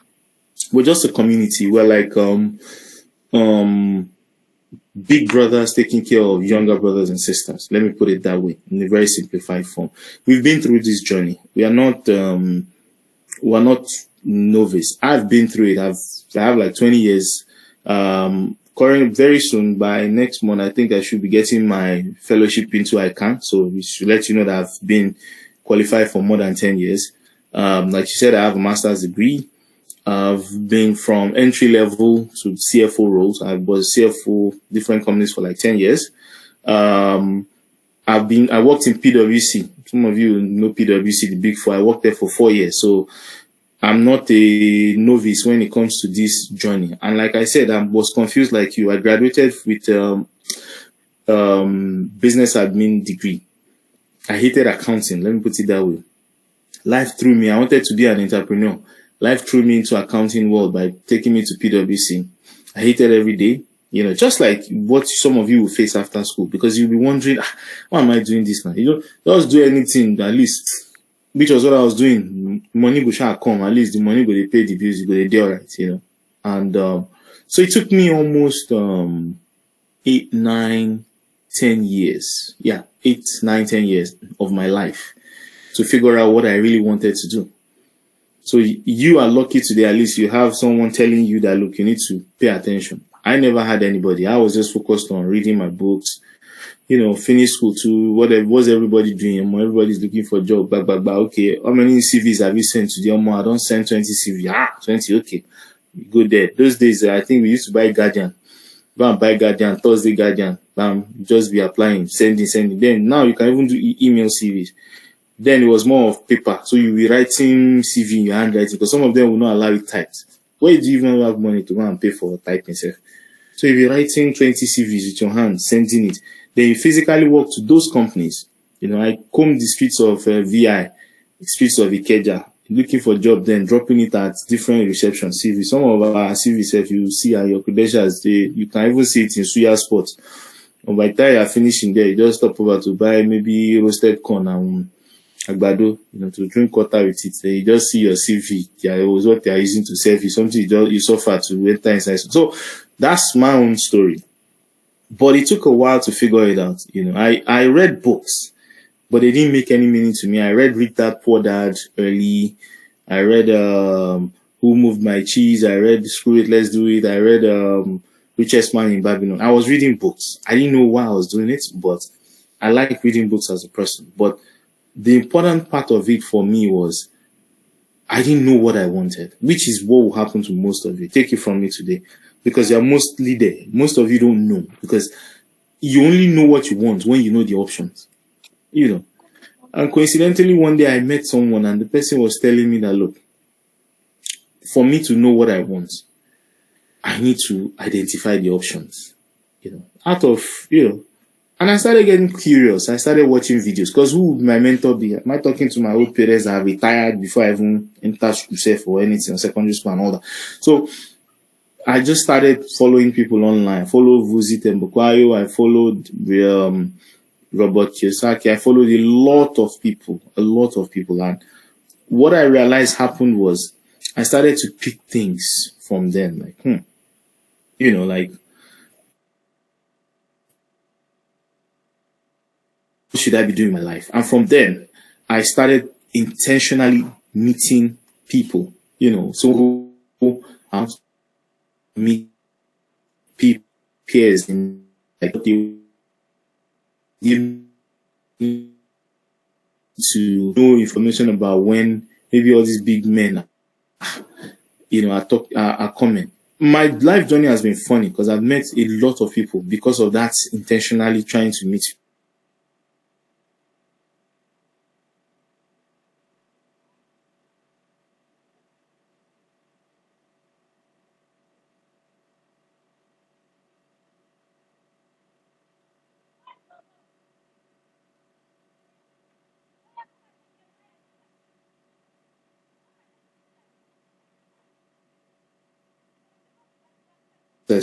We're just a community. We're like big brothers taking care of younger brothers and sisters. Let me put it that way in a very simplified form. We've been through this journey. We're not novice. I've been through it. I have like 20 years. Currently, very soon, by next month, I think I should be getting my fellowship into ICANN. So we should let you know that I've been qualified for more than 10 years. Like you said, I have a master's degree. I've been from entry level to CFO roles. I was CFO different companies for like 10 years. I worked in PwC. Some of you know PwC, the Big Four. I worked there for 4 years. So I'm not a novice when it comes to this journey. And like I said, I was confused like you. I graduated with business admin degree. I hated accounting. Let me put it that way. Life threw me. I wanted to be an entrepreneur. Life threw me into accounting world by taking me to PwC. I hated every day, just like what some of you will face after school, because you'll be wondering, why am I doing this now? Just do anything at least, which was what I was doing. Money will shall come, at least the money will pay the bills, will do all right, And so it took me almost 8, 9, 10 years. Yeah, 8, 9, 10 years of my life to figure out what I really wanted to do. So you are lucky today, at least you have someone telling you that, look, you need to pay attention. I never had anybody. I was just focused on reading my books, finish school too. What's everybody doing? Everybody's looking for a job. Okay, how many CVs have you sent today? I don't send 20 CVs. 20, okay. You go there. Those days, I think we used to buy Guardian. Go and buy Guardian, Thursday Guardian. Just be applying, sending. Then now you can even do email CVs. Then it was more of paper. So you'll be writing CV in your handwriting because some of them will not allow it typed. Where do you even have money to go and pay for typing stuff? So you'll be writing 20 CVs with your hand, sending it. Then you physically walk to those companies. I combed the streets of VI, streets of Ikeja, looking for a job, then dropping it at different reception CVs. Some of our CVs, if you see your credentials, you can even see it in Suya Sports. And by the time you're finishing there, you just stop over to buy maybe roasted corn and agbado, to drink water with it. Then you just see your CV. Yeah, it was what they are using to save you. Something you suffer to enter inside. So that's my own story. But it took a while to figure it out. I read books, but they didn't make any meaning to me. I read Rich Dad Poor Dad early. I read Who Moved My Cheese. I read Screw It, Let's Do It. I read Richest Man in Babylon. I was reading books. I didn't know why I was doing it, but I like reading books as a person. But the important part of it for me was I didn't know what I wanted, which is what will happen to most of you. Take it from me today, because you're mostly there. Most of you don't know because you only know what you want when you know the options. And coincidentally, one day I met someone and the person was telling me that, look, for me to know what I want, I need to identify the options, out of, and I started getting curious. I started watching videos because who would my mentor be? Am I talking to my old parents that have retired before I even entered school safe or anything, secondary school and all that? So I just started following people online. I followed Vuzi Tembukwayo. I followed Robert Kiyosaki. I followed a lot of people. And what I realized happened was I started to pick things from them. Like, like, what should I be doing in my life? And from then, I started intentionally meeting people, so I meet peers in like they give me to know information about when maybe all these big men, are coming. My life journey has been funny because I've met a lot of people because of that intentionally trying to meet.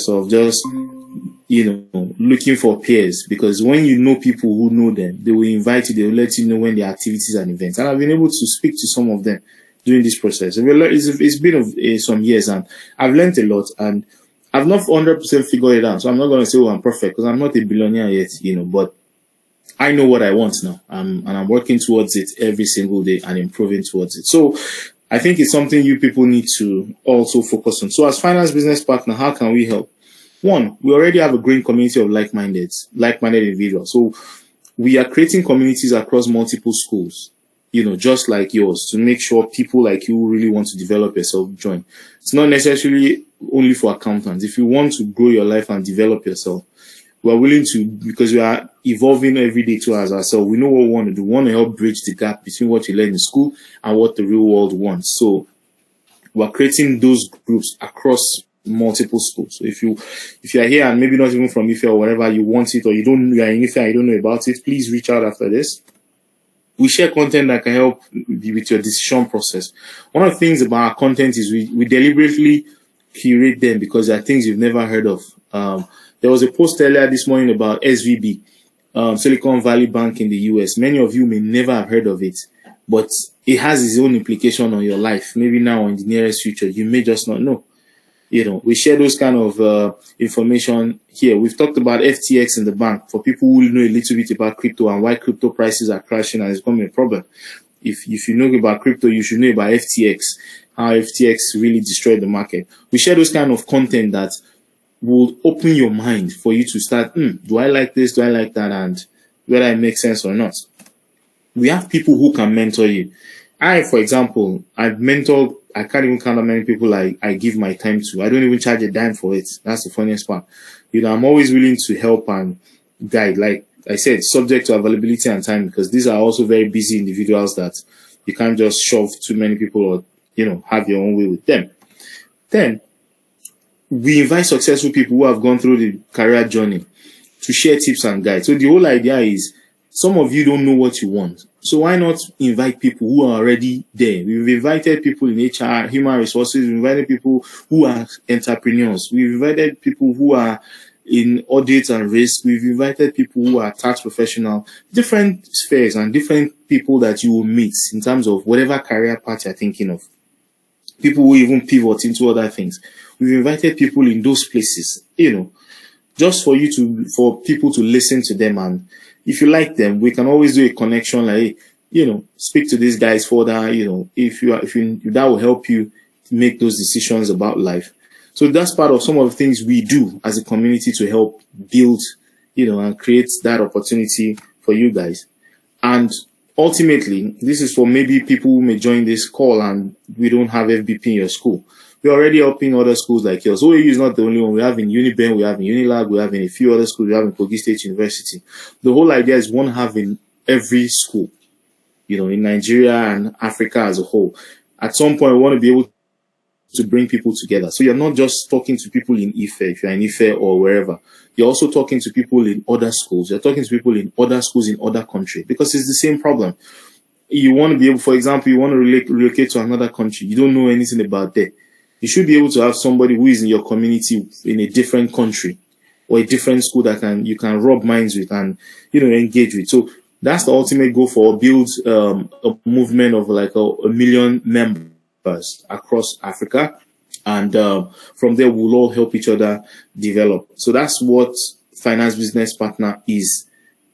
Of just looking for peers, because when you know people who know them, they will invite you, they will let you know when the activities and events, and I've been able to speak to some of them during this process. It's been some years and I've learned a lot, and I've not 100% figured it out, so I'm not going to say I'm perfect because I'm not a billionaire yet, but I know what I want now, and I'm working towards it every single day and improving towards it. So I think it's something you people need to also focus on. So as finance business partner, how can we help? One, we already have a growing community of like-minded individuals. So we are creating communities across multiple schools, just like yours, to make sure people like you who really want to develop yourself join. It's not necessarily only for accountants. If you want to grow your life and develop yourself, we are willing to, because we are evolving every day to as ourselves. We know what we want to do. We want to help bridge the gap between what you learn in school and what the real world wants. So we're creating those groups across multiple schools. So if you are here and maybe not even from Ife or whatever, you want it, or you are in Ife and you don't know about it, please reach out after this. We share content that can help with your decision process. One of the things about our content is we deliberately curate them because there are things you've never heard of. There was a post earlier this morning about SVB, Silicon Valley Bank in the US. Many of you may never have heard of it, but it has its own implication on your life. Maybe now or in the nearest future, you may just not know. We share those kind of information here. We've talked about FTX in the bank for people who know a little bit about crypto and why crypto prices are crashing and it's becoming a problem. If you know about crypto, you should know about FTX, how FTX really destroyed the market. We share those kind of content that will open your mind for you to start, do I like this? Do I like that? And whether it makes sense or not. We have people who can mentor you. For example, I've mentored, I can't even count how many people I give my time to. I don't even charge a dime for it. That's the funniest part. I'm always willing to help and guide. Like I said, subject to availability and time, because these are also very busy individuals that you can't just shove too many people or, have your own way with them. Then, we invite successful people who have gone through the career journey to share tips and guides. So the whole idea is some of you don't know what you want. So why not invite people who are already there? We've invited people in HR, human resources. We've invited people who are entrepreneurs. We've invited people who are in audit and risk. We've invited people who are tax professional, different spheres and different people that you will meet in terms of whatever career path you're thinking of. People who even pivot into other things. We've invited people in those places, just for people to listen to them. And if you like them, we can always do a connection, like, speak to these guys further, if that will help you make those decisions about life. So that's part of some of the things we do as a community to help build, and create that opportunity for you guys. And ultimately, this is for maybe people who may join this call and we don't have FBP in your school. We're already helping other schools like yours. OAU is not the only one. We have in Uniben, we have in Unilag, we have in a few other schools, we have in Kogi State University. The whole idea is one having every school. in Nigeria and Africa as a whole. At some point, we want to be able to bring people together. So you're not just talking to people in Ife, if you're in Ife or wherever. You're also talking to people in other schools. You're talking to people in other schools in other countries, because it's the same problem. You want to be able, for example, you want to relocate to another country. You don't know anything about that. You should be able to have somebody who is in your community in a different country or a different school that you can rub minds with and, engage with. So that's the ultimate goal for build a movement of like a million members across Africa, and from there we'll all help each other develop. So that's what Finance Business Partner is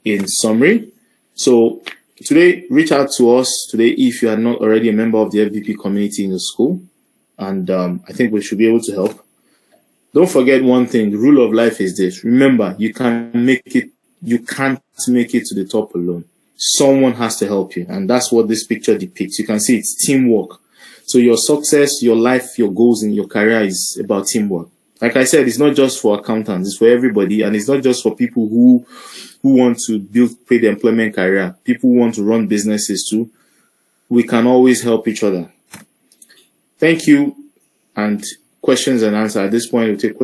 in summary. So today, reach out to us today if you are not already a member of the FBP community in your school, and I think we should be able to help. Don't forget one thing: the rule of life is this. Remember, you can't make it to the top alone. Someone has to help you, and that's what this picture depicts. You can see it's teamwork. So your success, your life, your goals in your career is about teamwork. Like I said, it's not just for accountants, it's for everybody. And it's not just for people who want to build paid employment career. People who want to run businesses too. We can always help each other. Thank you. And questions and answer. At this point, we'll take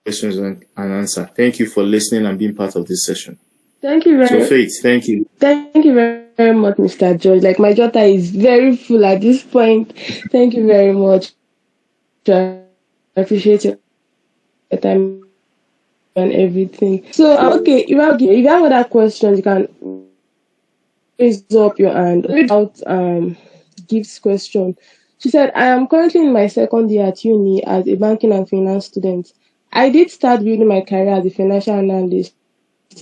questions and answer. Thank you for listening and being part of this session. Thank you very much. So Faith, thank you. Thank you very much, Mr. George. Like, my daughter is very full at this point. Thank you very much. I appreciate your time and everything. So, okay, if you have other questions, you can raise up your hand. Without Gift's question. She said, I am currently in my second year at uni as a banking and finance student. I did start building my career as a financial analyst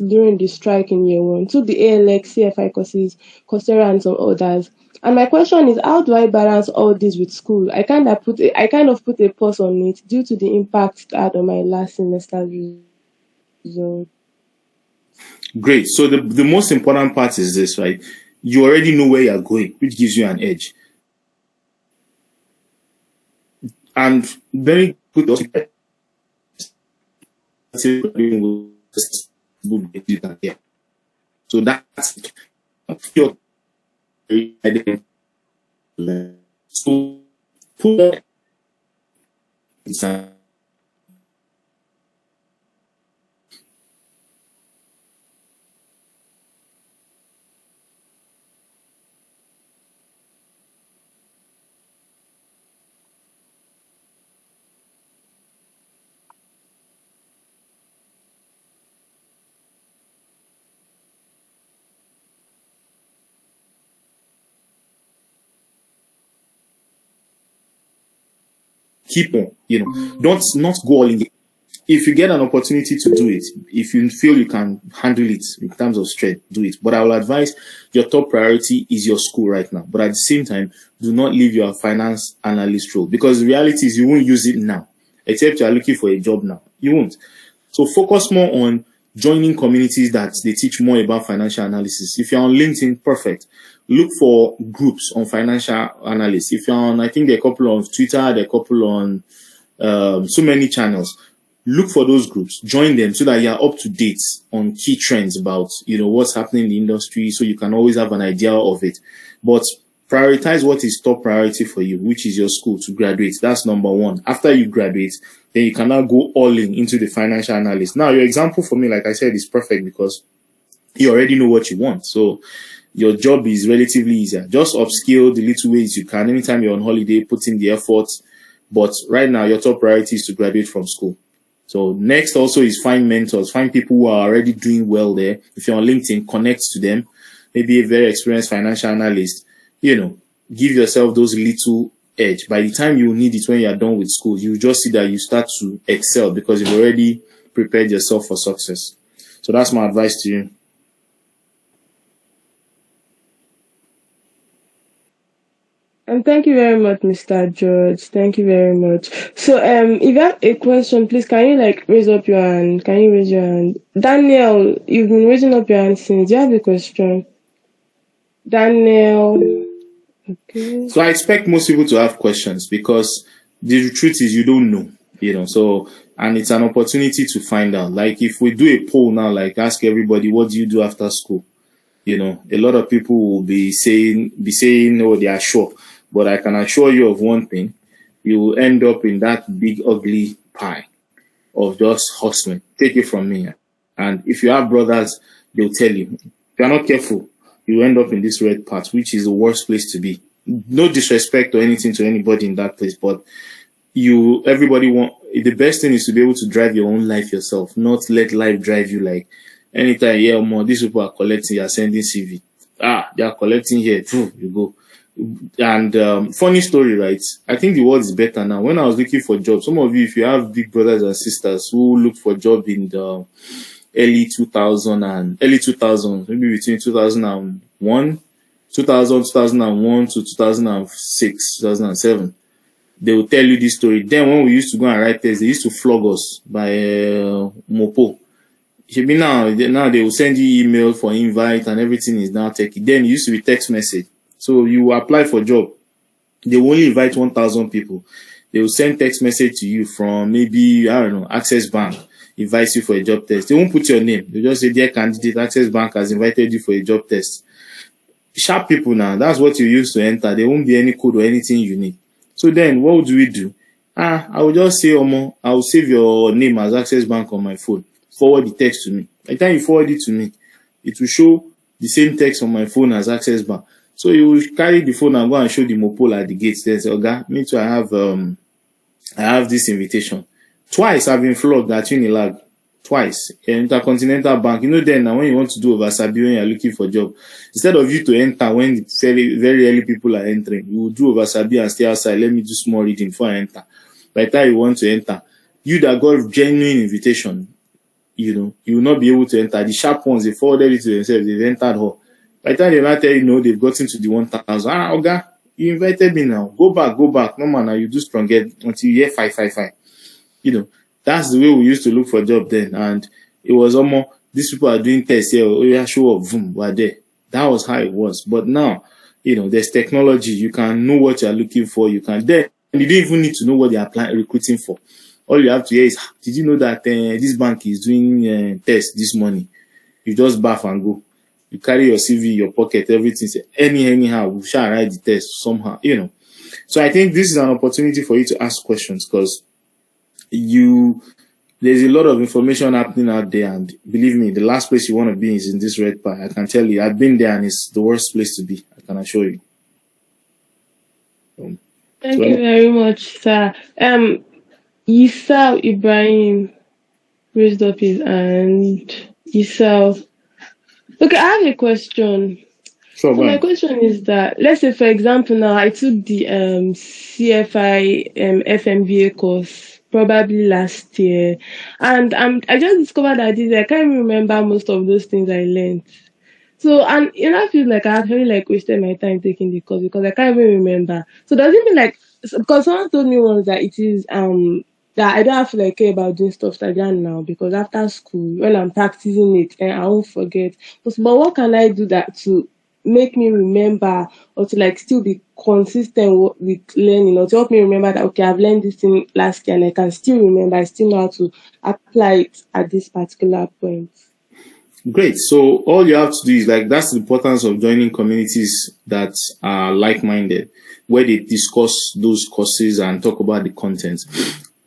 during the strike in year one, took the ALX, CFI courses, Coursera, and some others. And my question is, how do I balance all this with school? I kind of put a pause on it due to the impact it had on my last semester result. Great. So the most important part is this, right? You already know where you're going, which gives you an edge. And very good. So that's your so put keep on, don't not go all in. If you get an opportunity to do it, if you feel you can handle it in terms of strength, do it. But I will advise your top priority is your school right now. But at the same time, do not leave your finance analyst role, because the reality is you won't use it now, except you are looking for a job now. You won't. So focus more on joining communities that they teach more about financial analysis. If you're on LinkedIn, perfect. Look for groups on financial analysis. If you're on, I think there are a couple on Twitter, there are a couple on so many channels. Look for those groups, join them so that you're up to date on key trends about, what's happening in the industry, so you can always have an idea of it. But prioritize what is top priority for you, which is your school to graduate. That's number one. After you graduate, then you can now go all in into the financial analyst. Now, your example for me, like I said, is perfect because you already know what you want. So your job is relatively easier. Just upskill the little ways you can. Anytime you're on holiday, put in the effort. But right now, your top priority is to graduate from school. So next also is find mentors, find people who are already doing well there. If you're on LinkedIn, connect to them. Maybe a very experienced financial analyst, give yourself those little edge. By the time you need it when you're done with school, you just see that you start to excel because you've already prepared yourself for success. So that's my advice to you. And thank you very much, Mr. George. Thank you very much. So, if you have a question, please, can you raise up your hand? Can you raise your hand? Daniel, you've been raising up your hand since. Do you have a question? Daniel. Okay. So I expect most people to have questions because the truth is you don't know, so, and it's an opportunity to find out. Like if we do a poll now, ask everybody, what do you do after school? A lot of people will be saying, oh, they are sure. But I can assure you of one thing: you will end up in that big ugly pie of just hustling. Take it from me. And if you have brothers, they'll tell you, if you're not careful, you end up in this red path, which is the worst place to be. No disrespect or anything to anybody in that place, but the best thing is to be able to drive your own life yourself, not let life drive you. Like anytime, yeah, more these people are collecting, you're sending CV. They are collecting here, you go. And funny story, right? I think the world is better now. When I was looking for jobs, some of you, if you have big brothers and sisters who look for job in the early 2000s, maybe between 2001 to 2006, 2007, they will tell you this story. Then when we used to go and write tests, they used to flog us by Mopo. Maybe now they will send you email for invite and everything is now techie. Then it used to be text message. So you apply for job. They will only invite 1,000 people. They will send text message to you from maybe, I don't know, Access Bank invites you for a job test. They won't put your name. They just say, dear candidate, Access Bank has invited you for a job test. Sharp people now, that's what you use to enter. There won't be any code or anything you need. So then what do we do? I will just say, Omo, I will save your name as Access Bank on my phone. Forward the text to me. By the time you forward it to me, it will show the same text on my phone as Access Bank. So you will carry the phone and go and show the mopole at the gate. Then say, Oga, me too, I have this invitation. Twice I've been flogged at Unilag. Twice. Intercontinental Bank. Then now when you want to do Oversabi when you're looking for a job, instead of you to enter when very, very early people are entering, you will do Oversabi and stay outside. Let me do small reading before I enter. By the time you want to enter, you that got genuine invitation, you will not be able to enter. The sharp ones, they forwarded it to themselves. They've entered her. By the time they not tell you, they've gotten to the 1,000. Oga, you invited me now. Go back. No man, now you do strong until you hear 555. That's the way we used to look for a job then. And it was almost, these people are doing tests here. Oh, yeah, show up, boom, we're there. That was how it was. But now, there's technology. You can know what you're looking for. You don't even need to know what they're recruiting for. All you have to hear is, did you know that this bank is doing tests this morning? You just bath and go. You carry your CV in your pocket, everything. Say, anyhow, we shall write the test somehow, So I think this is an opportunity for you to ask questions because there's a lot of information happening out there, and believe me, the last place you want to be is in this red pie. I can tell you, I've been there and it's the worst place to be. I can assure you. Thank you very much, sir. Yisal Ibrahim raised up his hand. Yisal. Okay, I have a question. Sure, So my question is that, let's say, for example, now I took the CFI FMBA course probably last year, and I just discovered that I can't even remember most of those things I learned. So, and I feel like I actually wasted my time taking the course because I can't even remember. So does it mean because someone told me once that it is that I don't have to care about doing stuff like that now because after school when I'm practicing it and I won't forget. But what can I do that to make me remember or to still be consistent with learning or to help me remember that okay, I've learned this thing last year and I can still remember, I still know how to apply it at this particular point. Great. So all you have to do is that's the importance of joining communities that are like-minded, where they discuss those courses and talk about the content.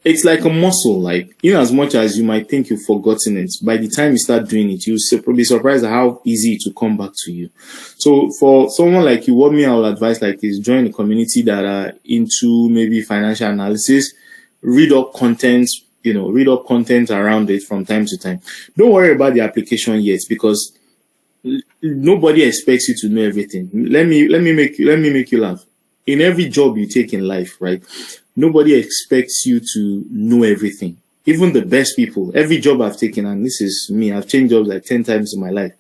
It's like a muscle, in as much as you might think you've forgotten it, by the time you start doing it, you'll be surprised at how easy it will come back to you. So for someone like you, what I would advise is join a community that are into maybe financial analysis, read up content around it from time to time. Don't worry about the application yet because nobody expects you to know everything. Let me make you laugh. In every job you take in life, right? Nobody expects you to know everything. Even the best people, every job I've taken, and this is me, I've changed jobs 10 times in my life.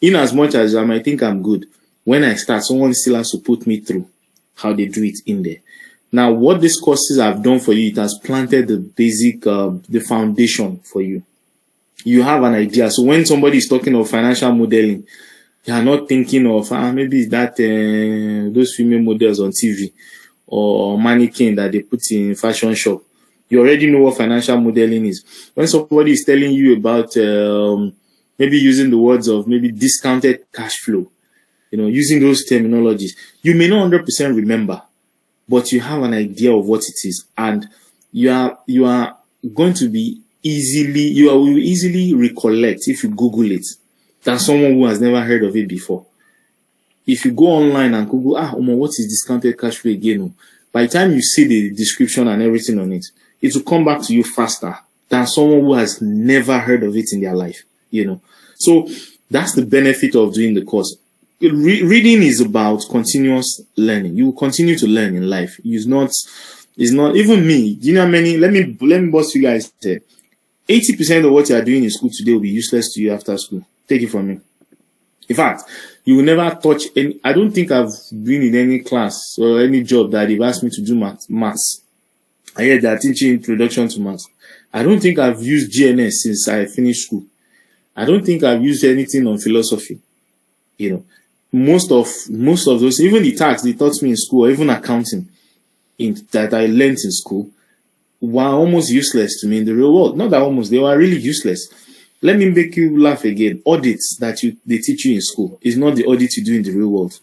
In as much as I might think I'm good, when I start, someone still has to put me through how they do it in there. Now, what these courses have done for you, it has planted the basic, the foundation for you. You have an idea. So when somebody is talking of financial modeling, you are not thinking of, maybe that those female models on TV or mannequin that they put in fashion shop. You already know what financial modeling is. When somebody is telling you about maybe using the words of maybe discounted cash flow, using those terminologies. You may not 100% remember, but you have an idea of what it is, and you are going to be will easily recollect if you Google it than someone who has never heard of it before. If you go online and Google, what is discounted cash flow again? By the time you see the description and everything on it, it will come back to you faster than someone who has never heard of it in their life. So that's the benefit of doing the course. Reading is about continuous learning. You will continue to learn in life. It's not even me. Do you know how many? Let me boss you guys there. 80% of what you are doing in school today will be useless to you after school. Take it from me. In fact, you will never touch any. I don't think I've been in any class or any job that they've asked me to do maths. I heard that teaching introduction to maths. I don't think I've used GNS since I finished school. I don't think I've used anything on philosophy. Most of those, even the tax they taught me in school, or even accounting, that I learned in school, were almost useless to me in the real world. Not that almost, they were really useless. Let me make you laugh again. Audits that they teach you in school is not the audit you do in the real world.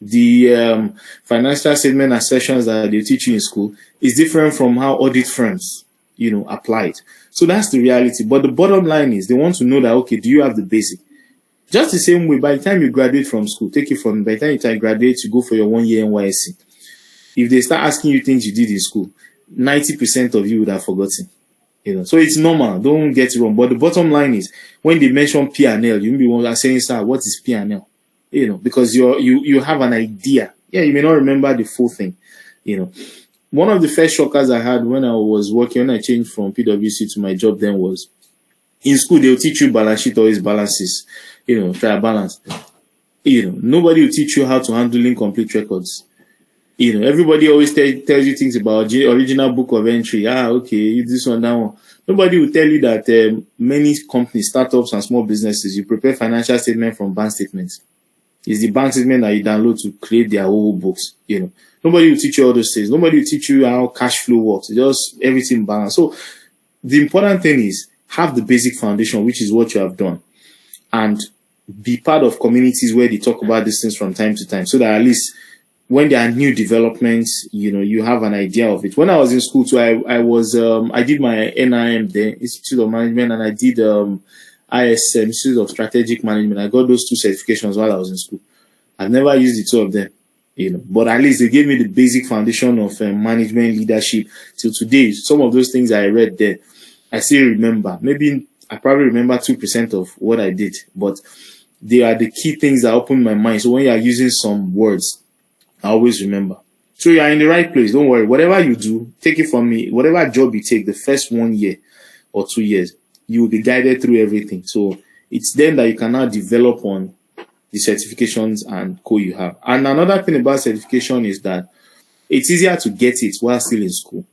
The financial statement assertions that they teach you in school is different from how audit firms, apply it. So that's the reality. But the bottom line is they want to know that, okay, do you have the basic? Just the same way, by the time you graduate from school, by the time you graduate, you go for your 1 year NYSC. If they start asking you things you did in school, 90% of you would have forgotten. So it's normal. Don't get it wrong. But the bottom line is, when they mention P&L, you may be one that saying, sir, what is P&L? Because you have an idea. Yeah, you may not remember the full thing. One of the first shockers I had when I changed from PwC to my job then was, in school, they'll teach you balance sheet or balances, trial balance. Nobody will teach you how to handle incomplete records. Everybody always tells you things about original book of entry. Okay, this one, that one. Nobody will tell you that many companies, startups, and small businesses, you prepare financial statement from bank statements. It's the bank statement that you download to create their whole books. Nobody will teach you all those things. Nobody will teach you how cash flow works. It's just everything balanced. So the important thing is have the basic foundation, which is what you have done, and be part of communities where they talk about these things from time to time, so that at least when there are new developments, you have an idea of it. When I was in school too, I did my NIM there, Institute of Management, and I did ISM, Institute of Strategic Management. I got those 2 certifications while I was in school. I've never used the 2 of them, but at least they gave me the basic foundation of management, leadership. Till today, some of those things I read there, I still remember. Maybe I probably remember 2% of what I did, but they are the key things that open my mind. So when you are using some words, I always remember. So you are in the right place. Don't worry. Whatever you do, take it from me. Whatever job you take, the first 1 year or 2 years, you will be guided through everything. So it's then that you can now develop on the certifications and co you have. And another thing about certification is that it's easier to get it while still in school.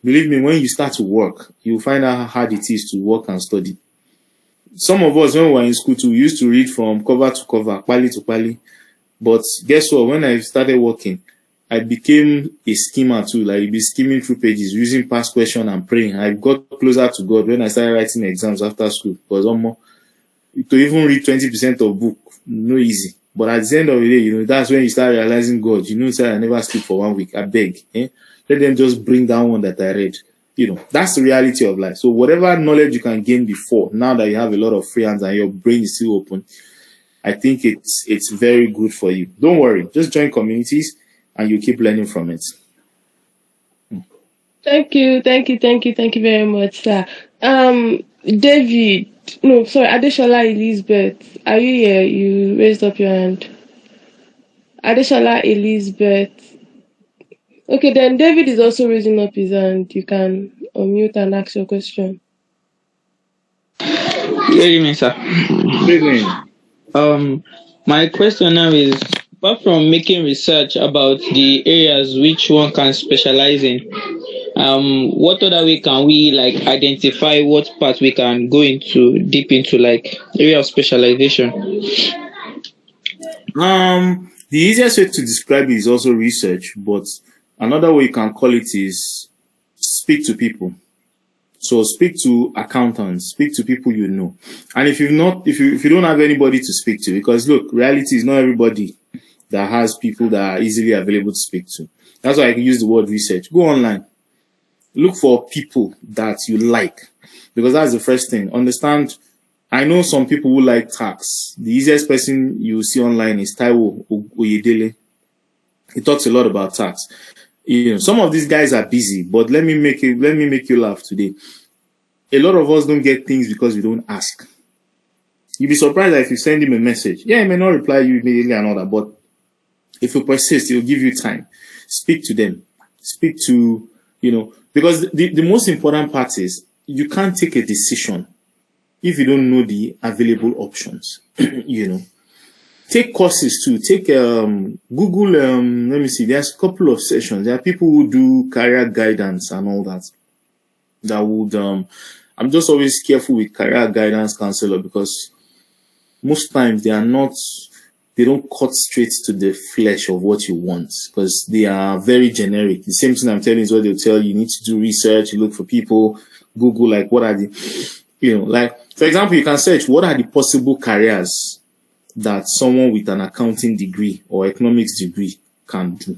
Believe me, when you start to work, you'll find out how hard it is to work and study. Some of us, when we were in school too, we used to read from cover to cover, pali to pali. But guess what? When I started working, I became a schemer too. Like, you'd be skimming through pages, using past question and praying. I got closer to God when I started writing exams after school. Because to even read 20% of book, no easy. But at the end of the day, that's when you start realizing God. Say I never sleep for 1 week. I beg. Let them just bring down one that I read. That's the reality of life. So whatever knowledge you can gain before, now that you have a lot of free hands and your brain is still open, I think it's very good for you. Don't worry. Just join communities and you keep learning from it. Thank you very much, sir. David, no, sorry, Adeshola Elizabeth, are you here? You raised up your hand. Adeshola Elizabeth. Okay, then David is also raising up his hand. You can unmute and ask your question. Good evening, sir. Good evening. My question now is, apart from making research about the areas which one can specialize in, what other way can we identify what part we can go into deep into area of specialization? The easiest way to describe it is also research, but another way you can call it is speak to people. So speak to accountants, speak to people you know. And if you don't have anybody to speak to, because look, reality is not everybody that has people that are easily available to speak to. That's why I can use the word research. Go online. Look for people that you like, because that's the first thing. Understand, I know some people who like tax. The easiest person you see online is Taiwo Oyedele. He talks a lot about tax. Some of these guys are busy, but let me make you laugh today. A lot of us don't get things because we don't ask. You'll be surprised that if you send him a message, he may not reply you immediately and all that, but if you persist, he'll give you time. Speak to them. Speak to, because the most important part is you can't take a decision if you don't know the available options. Take courses too. Take Google. Let me see. There's a couple of sessions. There are people who do career guidance and all that. That would. I'm just always careful with career guidance counselor, because most times they don't cut straight to the flesh of what you want, because they are very generic. The same thing I'm telling you is what they'll tell you. You need to do research. You look for people. Google, like, what are the, like, for example, you can search what are the possible careers that someone with an accounting degree or economics degree can do.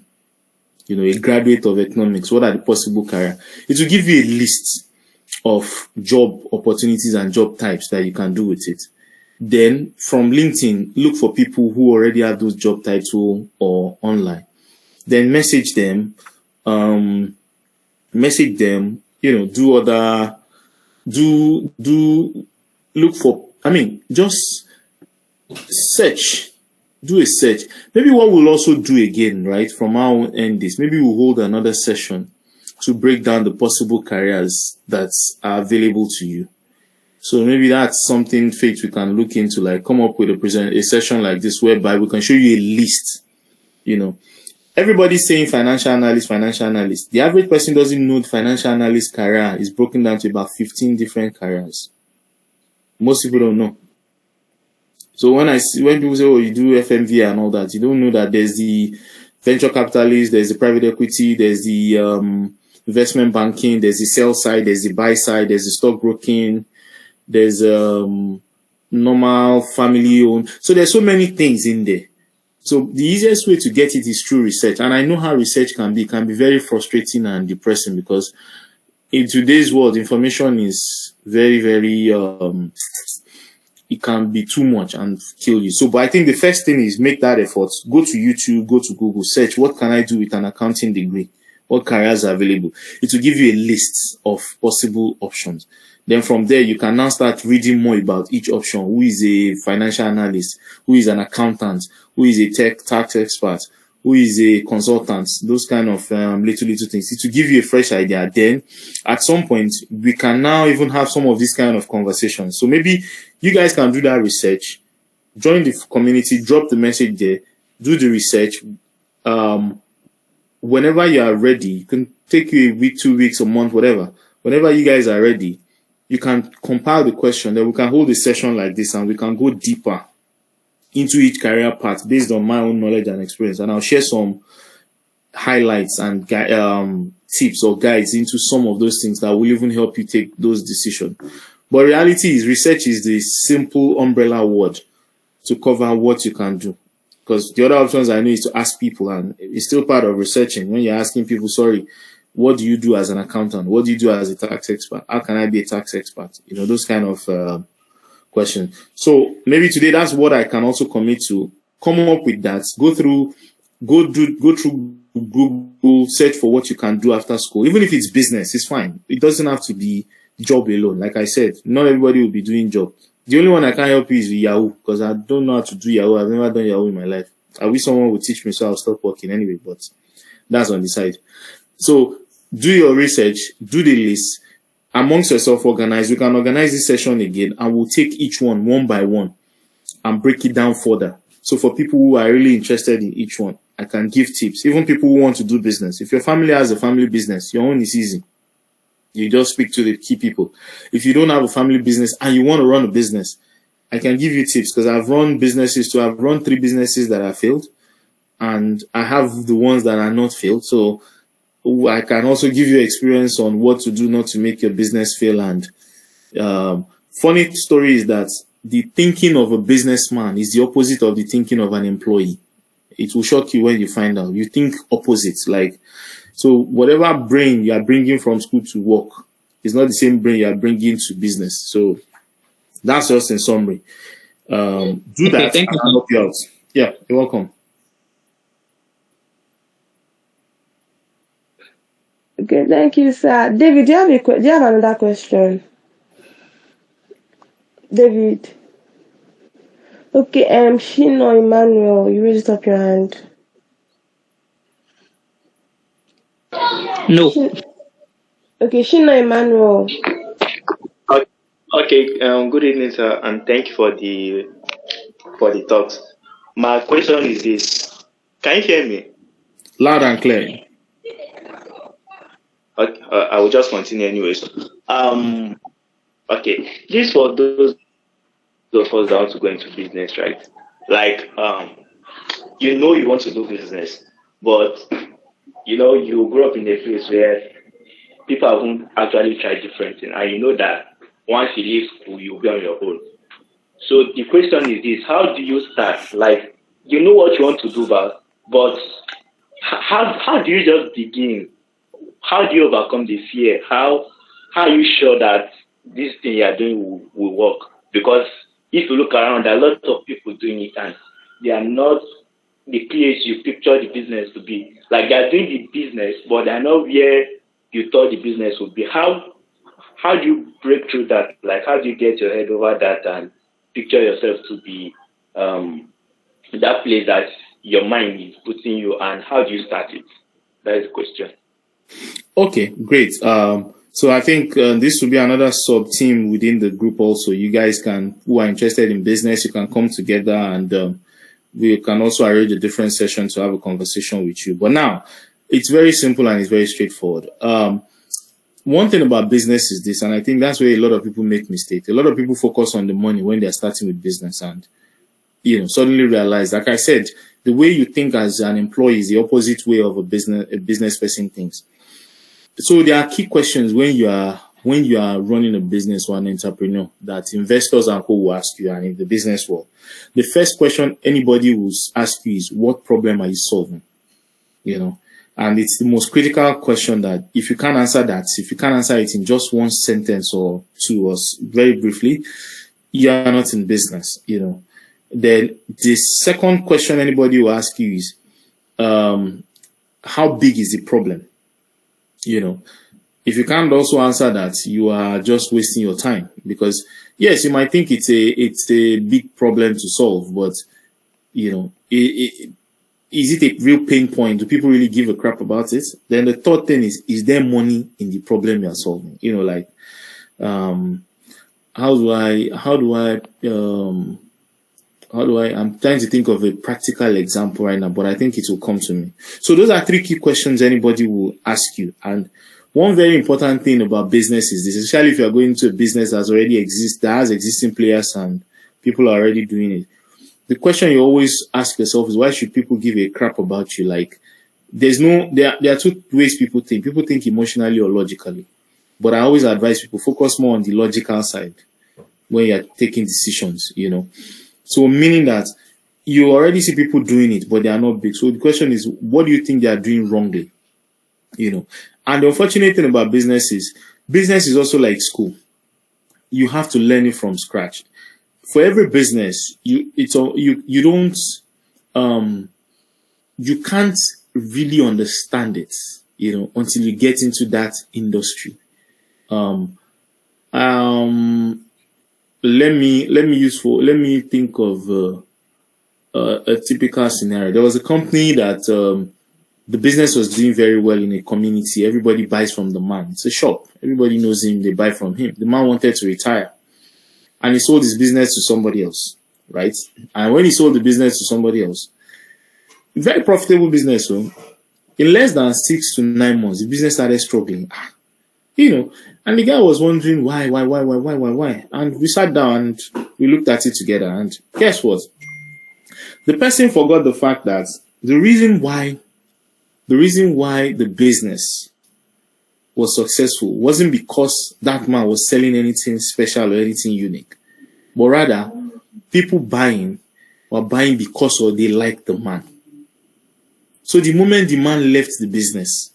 A graduate of economics, what are the possible careers? It will give you a list of job opportunities and job types that you can do with it. Then from LinkedIn, look for people who already have those job titles or online. Then message them, look for, just search, do a search. Maybe what we'll also do again, right, from our end this, maybe we'll hold another session to break down the possible careers that are available to you. So maybe that's something, Faith, we can look into, like come up with a session like this whereby we can show you a list. Everybody's saying financial analyst. The average person doesn't know the financial analyst career is broken down to about 15 different careers. Most people don't know. So when people say, oh, you do FMV and all that, you don't know that there's the venture capitalist, there's the private equity, there's the investment banking, there's the sell side, there's the buy side, there's the stock broking, there's normal family owned. So there's so many things in there. So the easiest way to get it is through research. And I know how research can be very frustrating and depressing, because in today's world, information is very, very, it can be too much and kill you. So, but I think the first thing is make that effort. Go to YouTube, go to Google, search, what can I do with an accounting degree? What careers are available? It will give you a list of possible options. Then from there, you can now start reading more about each option. Who is a financial analyst? Who is an accountant? Who is a tax expert? Who is a consultant? Those kind of little things. It will give you a fresh idea. Then at some point, we can now even have some of these kind of conversations. So maybe you guys can do that research, join the community, drop the message there, do the research. Whenever you are ready, it can take you a week, 2 weeks, a month, whatever. Whenever you guys are ready, you can compile the question. Then we can hold a session like this and we can go deeper into each career path based on my own knowledge and experience. And I'll share some highlights and tips or guides into some of those things that will even help you take those decisions. But reality is, research is the simple umbrella word to cover what you can do. Because the other options I know is to ask people, and it's still part of researching. When you're asking people, sorry, what do you do as an accountant? What do you do as a tax expert? How can I be a tax expert? Those kind of questions. So maybe today that's what I can also commit to. Come up with that. Go through Google, search for what you can do after school. Even if it's business, it's fine. It doesn't have to be job alone. Like I said, not everybody will be doing job. The only one I can't help you is with Yahoo, because I don't know how to do Yahoo. I've never done Yahoo in my life. I wish someone would teach me, so I'll stop working anyway, but that's on the side. So do your research, do the list, amongst yourself, organize. We can organize this session again, and we'll take each one by one and break it down further. So for people who are really interested in each one, I can give tips. Even people who want to do business. If your family has a family business, your own is easy. You just speak to the key people. If you don't have a family business and you want to run a business, I can give you tips, because I've run businesses too. I've run 3 businesses that have failed, and I have the ones that are not failed. So I can also give you experience on what to do not to make your business fail. And funny story is that the thinking of a businessman is the opposite of the thinking of an employee. It will shock you when you find out. You think opposite. Like, so whatever brain you are bringing from school to work is not the same brain you are bringing to business. So that's just in summary. Do Okay, that thank and you. I'll help you out. Yeah, you're welcome. Okay, thank you, sir. David, do you have another question? David. Okay, Shino Emmanuel, you raised up your hand. No. Okay, Shino Emmanuel. Okay, good evening, sir, and thank you for the talks. My question is this: can you hear me? Loud and clear. Okay, I will just continue anyways. Okay, this for those of us that want to go into business, right? Like, you want to do business, but you grew up in a place where people haven't actually tried different things, and you know that once you leave school, you'll be on your own. So the question is this: how do you start? Like, you know what you want to do, but how do you just begin? How do you overcome the fear? How are you sure that this thing you are doing will work? Because if you look around, there are lots of people doing it, and they are not the place you picture the business to be. Like, they are doing the business, but they are not where you thought the business would be. How do you break through that? Like, how do you get your head over that and picture yourself to be that place that your mind is putting you, and how do you start it? That is the question. Okay, great. So I think this will be another sub team within the group. Also, you guys who are interested in business, you can come together, and we can also arrange a different session to have a conversation with you. But now, it's very simple and it's very straightforward. One thing about business is this, and I think that's where a lot of people make mistakes. A lot of people focus on the money when they're starting with business, and suddenly realize, like I said, the way you think as an employee is the opposite way of a business person thinks. So there are key questions when you are running a business or an entrepreneur that investors and co will ask you, and in the business world. The first question anybody will ask you is, what problem are you solving? And it's the most critical question that if you can't answer it in just one sentence or two, or very briefly, you are not in business, Then the second question anybody will ask you is, how big is the problem? If you can't also answer that, you are just wasting your time, because yes, you might think it's a big problem to solve, but is it a real pain point? Do people really give a crap about it? Then the third thing is there money in the problem you're solving? I'm trying to think of a practical example right now, but I think it will come to me. So those are three key questions anybody will ask you. And one very important thing about business is this, especially if you're going to a business that has existing players and people are already doing it. The question you always ask yourself is, why should people give a crap about you? Like, there are two ways people think. People think emotionally or logically. But I always advise people focus more on the logical side when you're taking decisions, So meaning that you already see people doing it, but they are not big. So the question is, what do you think they are doing wrongly? And the unfortunate thing about business is also like school. You have to learn it from scratch. For every business, you can't really understand it, until you get into that industry. Let me think of a typical scenario. There was a company that the business was doing very well in a community. Everybody buys from the man. It's a shop. Everybody knows him. They buy from him. The man wanted to retire, and he sold his business to somebody else, right? And when he sold the business to somebody else, very profitable business, so in less than 6 to 9 months, the business started struggling. And the guy was wondering why. And we sat down and we looked at it together. And guess what? The person forgot the fact that the reason why the reason why the business was successful wasn't because that man was selling anything special or anything unique, but rather people buying were buying because they liked the man. So the moment the man left the business,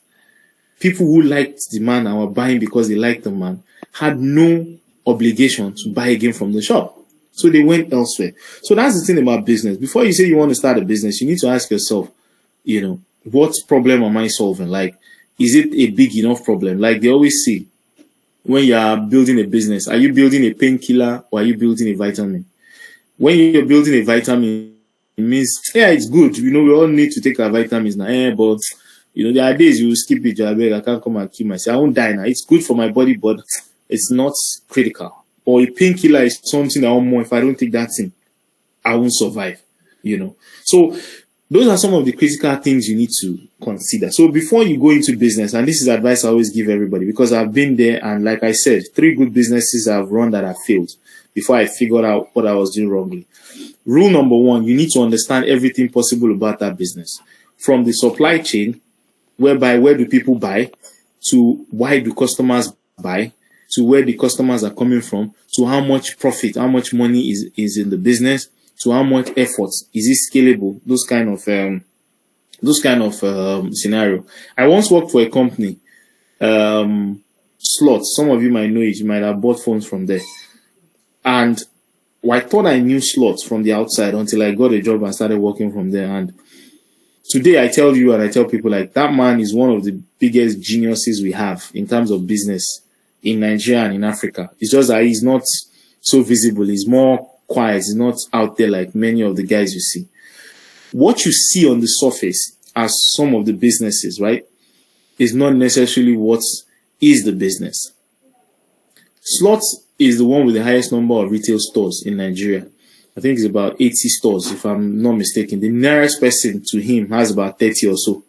people who liked the man and were buying because they liked the man had no obligation to buy again from the shop. So they went elsewhere. So that's the thing about business. Before you say you want to start a business, you need to ask yourself, what problem am I solving? Like, is it a big enough problem? Like they always say, when you are building a business, are you building a painkiller or are you building a vitamin? When you're building a vitamin, it means, yeah, it's good. We all need to take our vitamins now. But, there are days you will skip it. I can't come and kill myself. I won't die now. It's good for my body, but it's not critical. Or a painkiller is something I want more. If I don't take that thing, I won't survive. So those are some of the critical things you need to consider. So before you go into business, and this is advice I always give everybody, because I've been there, and like I said, 3 good businesses I've run that have failed before I figured out what I was doing wrongly. Rule number 1, you need to understand everything possible about that business. From the supply chain, where do people buy, to why do customers buy, to where the customers are coming from, to how much profit, how much money is in the business, to how much effort, is it scalable, those kind of scenario. I once worked for a company, Slots. Some of you might know it. You might have bought phones from there. And I thought I knew Slots from the outside until I got a job and started working from there. And today I tell you and I tell people, like, that man is one of the biggest geniuses we have in terms of business in Nigeria and in Africa. It's just that he's not so visible. He's more quiet. He's not out there like many of the guys you see. What you see on the surface as some of the businesses, right, is not necessarily what is the business. Slots is the one with the highest number of retail stores in Nigeria. I think it's about 80 stores, if I'm not mistaken. The nearest person to him has about 30 or so.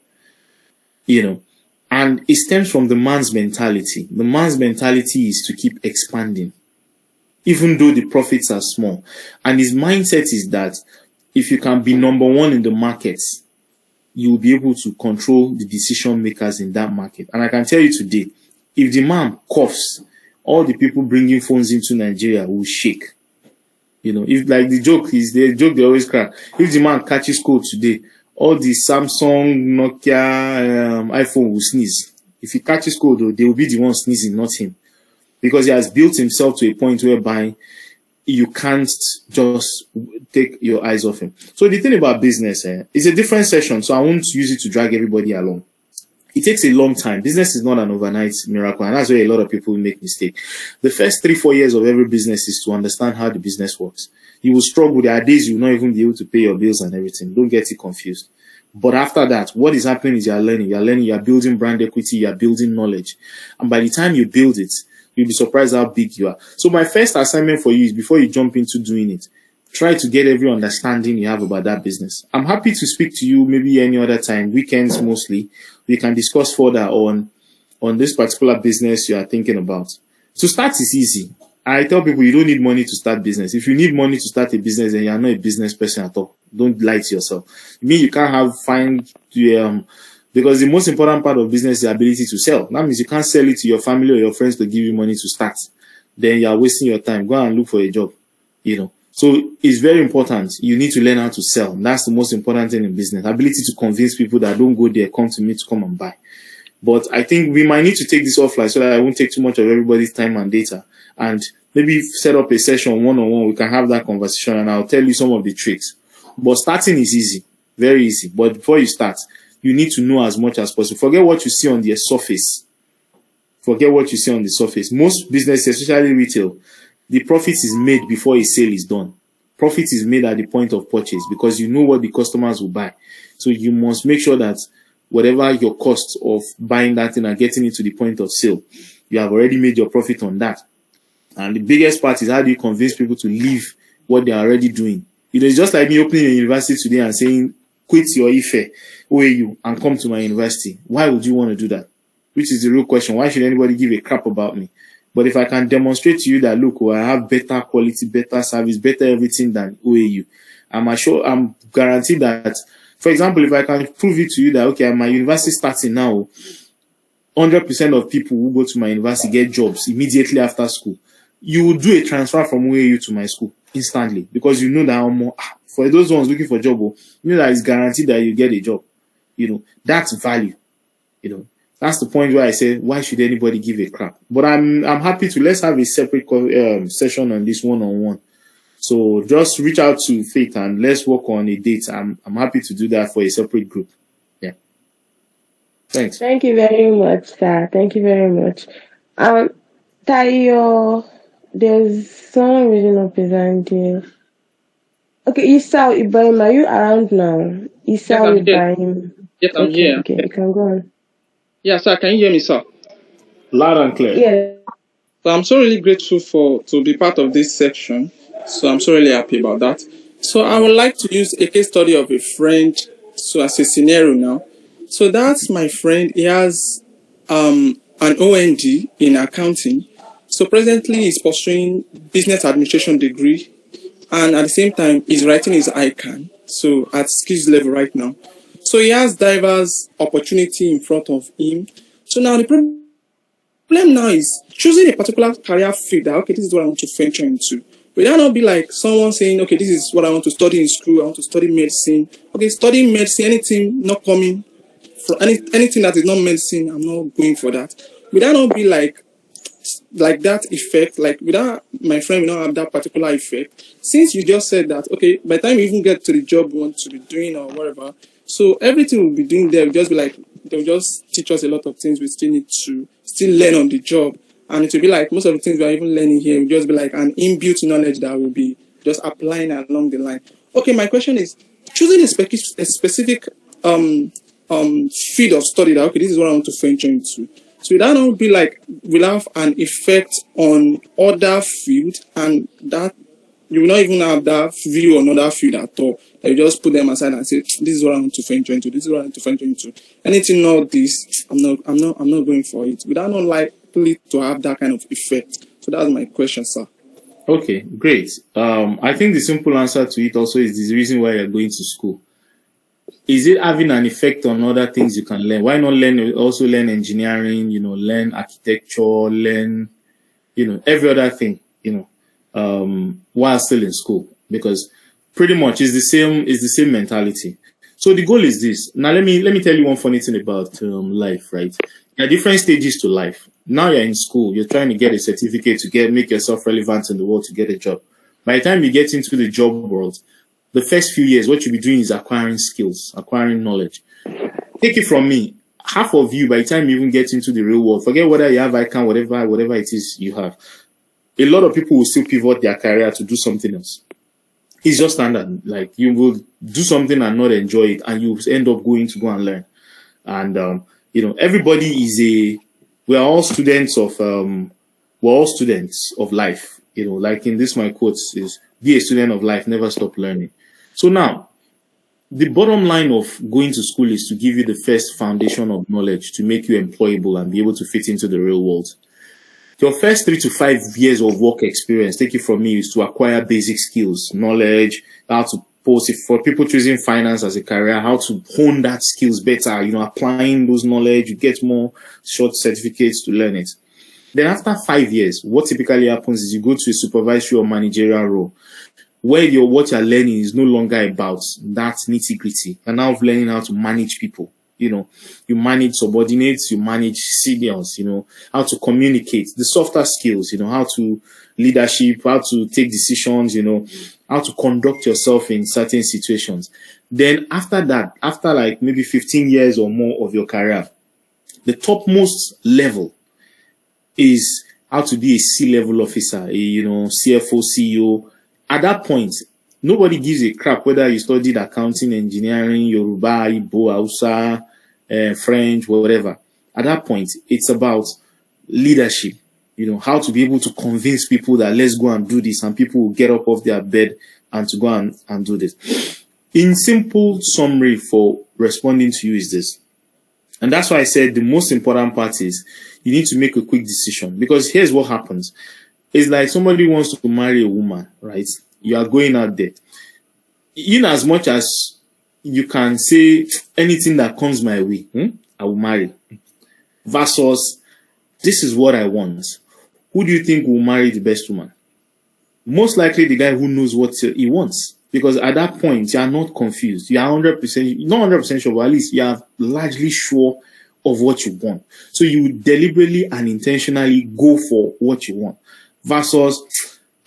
And it stems from the man's mentality. The man's mentality is to keep expanding, even though the profits are small. And his mindset is that if you can be number 1 in the market, you will be able to control the decision makers in that market. And I can tell you today, if the man coughs, all the people bringing phones into Nigeria will shake. If like the joke they always crack. If the man catches cold today, all the Samsung, Nokia, iPhone will sneeze. If he catches cold, though, they will be the one sneezing, not him. Because he has built himself to a point whereby you can't just take your eyes off him. So the thing about business is a different session, so I won't use it to drag everybody along. It takes a long time. Business is not an overnight miracle, and that's where a lot of people make mistakes. The first 3-4 years of every business is to understand how the business works. You will struggle. There are days you will not even be able to pay your bills and everything. Don't get it confused. But after that, what is happening is you are learning. You are building brand equity. You are building knowledge. And by the time you build it, you'll be surprised how big you are. So my first assignment for you is, before you jump into doing it, try to get every understanding you have about that business. I'm happy to speak to you maybe any other time, weekends mostly. We can discuss further on this particular business you are thinking about. To start is easy. I tell people you don't need money to start business. If you need money to start a business, then you are not a business person at all. Don't lie to yourself. You mean you can't because the most important part of business is the ability to sell. That means you can't sell it to your family or your friends to give you money to start. Then you are wasting your time. Go and look for a job. So it's very important. You need to learn how to sell. That's the most important thing in business. Ability to convince people that don't go there, come to me to come and buy. But I think we might need to take this offline so that I won't take too much of everybody's time and data. And maybe set up a session one-on-one. We can have that conversation and I'll tell you some of the tricks. But starting is easy. Very easy. But before you start, you need to know as much as possible. Forget what you see on the surface. Forget what you see on the surface. Most businesses, especially retail, the profit is made before a sale is done. Profit is made at the point of purchase because you know what the customers will buy. So you must make sure that whatever your cost of buying that thing and getting it to the point of sale, you have already made your profit on that. And the biggest part is, how do you convince people to leave what they are already doing? It's just like me opening a university today and saying, quit your IFE, OAU, and come to my university. Why would you want to do that? Which is the real question. Why should anybody give a crap about me? But if I can demonstrate to you that, look, I have better quality, better service, better everything than OAU, I'm guaranteed that For example, if I can prove it to you that, okay, my university starting now, 100% of people who go to my university get jobs immediately after school, you will do a transfer from OAU to my school instantly, because you know that for those ones looking for a job, you know that it's guaranteed that you get a job. That's value. That's the point where I say, why should anybody give a crap? But I'm happy to, let's have a separate session on this one-on-one. So just reach out to Faith and let's work on a date. I'm happy to do that for a separate group. Yeah. Thanks. Thank you very much, sir. Thank you very much. Tayo, there's someone reading up his hand here. Okay, Isao Ibrahim, are you around now? Isao I'm here. Ibrahim. Yes, I'm here. Okay, you can go on. Yeah, sir, can you hear me, sir? Loud and clear. Yeah. So I'm so really grateful to be part of this section. So I'm so really happy about that. So I would like to use a case study of a friend, so as a scenario now. So that's my friend. He has an OND in accounting. So presently he's pursuing business administration degree, and at the same time he's writing his ICANN. So at skills level right now. So he has diverse opportunity in front of him. So now the problem now is choosing a particular career field that, okay, this is what I want to venture into. Will that not be like someone saying, okay, this is what I want to study in school, I want to study medicine. Okay, studying medicine, anything not coming from anything that is not medicine, I'm not going for that. Will that not be like that effect? Like, without my friend will not have that particular effect. Since you just said that, okay, by the time you even get to the job you want to be doing or whatever, so everything we'll be doing there will just be like, they'll just teach us a lot of things we still need to still learn on the job. And it will be like most of the things we are even learning here will just be like an inbuilt knowledge that will be just applying along the line. Okay, my question is, choosing a specific field of study that, okay, this is what I want to venture into. So will that not be like, will have an effect on other field, and that you will not even have that view on other field at all. That you just put them aside and say, this is what I want to venture into. This is what I want to venture into. Anything not this, I'm not going for it. Would that not likely to have that kind of effect? So that's my question, sir. Okay, great. I think the simple answer to it also is the reason why you're going to school. Is it having an effect on other things you can learn? Why not learn engineering, learn architecture, learn, every other thing, while still in school? Because pretty much it's the same mentality. So the goal is this. Now let me tell you one funny thing about life, right? There are different stages to life. Now you're in school, you're trying to get a certificate to make yourself relevant in the world to get a job. By the time you get into the job world, the first few years, what you'll be doing is acquiring skills, acquiring knowledge. Take it from me, half of you, by the time you even get into the real world, forget whether you have ICANN, whatever it is you have, a lot of people will still pivot their career to do something else. It's just standard. Like, you will do something and not enjoy it, and you end up going to go and learn. And, everybody we're all students of life. Like in this, my quotes is, be a student of life, never stop learning. So now, the bottom line of going to school is to give you the first foundation of knowledge to make you employable and be able to fit into the real world. Your first 3 to 5 years of work experience, take it from me, is to acquire basic skills, knowledge, how to post it for people choosing finance as a career, how to hone that skills better, applying those knowledge, you get more short certificates to learn it. Then after 5 years, what typically happens is you go to a supervisory or managerial role where what you're learning is no longer about that nitty-gritty. You're now learning how to manage people. You manage subordinates, you manage seniors, how to communicate, the softer skills, how to leadership, how to take decisions, how to conduct yourself in certain situations. Then after that, after like maybe 15 years or more of your career, the topmost level is how to be a C-level officer, CFO, CEO. At that point, nobody gives a crap whether you studied accounting, engineering, Yoruba, Igbo, Hausa, French, whatever. At that point, it's about leadership, how to be able to convince people that let's go and do this, and people will get up off their bed and to go and do this. In simple summary for responding to you is this. And that's why I said the most important part is you need to make a quick decision, because here's what happens. It's like somebody wants to marry a woman, right? You are going out there. In as much as you can say anything that comes my way, I will marry. Versus, this is what I want. Who do you think will marry the best woman? Most likely the guy who knows what he wants. Because at that point, you are not confused. You are 100%, not 100% sure, but at least you are largely sure of what you want. So you deliberately and intentionally go for what you want. Versus,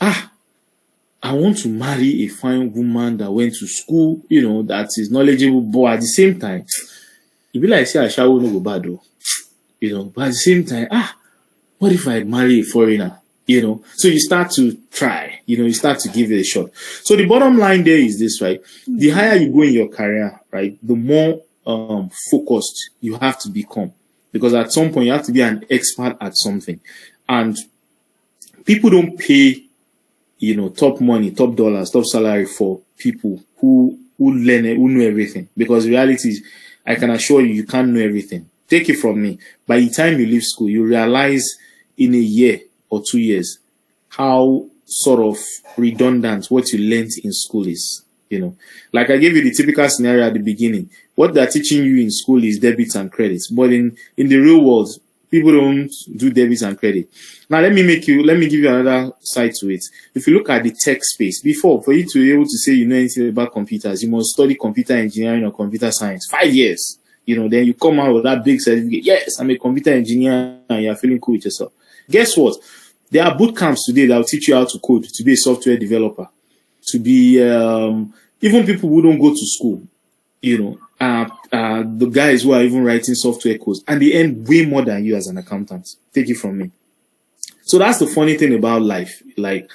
I want to marry a fine woman that went to school, that is knowledgeable, but at the same time, it be like, say, I shall no go bad, though. But at the same time, what if I marry a foreigner? So you start to try, you start to give it a shot. So the bottom line there is this, right? The higher you go in your career, right, the more focused you have to become. Because at some point you have to be an expert at something. And people don't pay, top money, top dollars, top salary for people who learn it, who know everything. Because the reality is, I can assure you, you can't know everything. Take it from me. By the time you leave school, you realize in a year or 2 years how sort of redundant what you learned in school is. Like I gave you the typical scenario at the beginning. What they're teaching you in school is debits and credits. But in the real world, people don't do debits and credit. Now, let me give you another side to it. If you look at the tech space, before, for you to be able to say you know anything about computers, you must study computer engineering or computer science. 5 years. Then you come out with that big certificate. Yes, I'm a computer engineer, and you're feeling cool with yourself. Guess what? There are boot camps today that will teach you how to code, to be a software developer, to be, even people who don't go to school, the guys who are even writing software codes, and they earn way more than you as an accountant. Take it from me. So that's the funny thing about life. Like,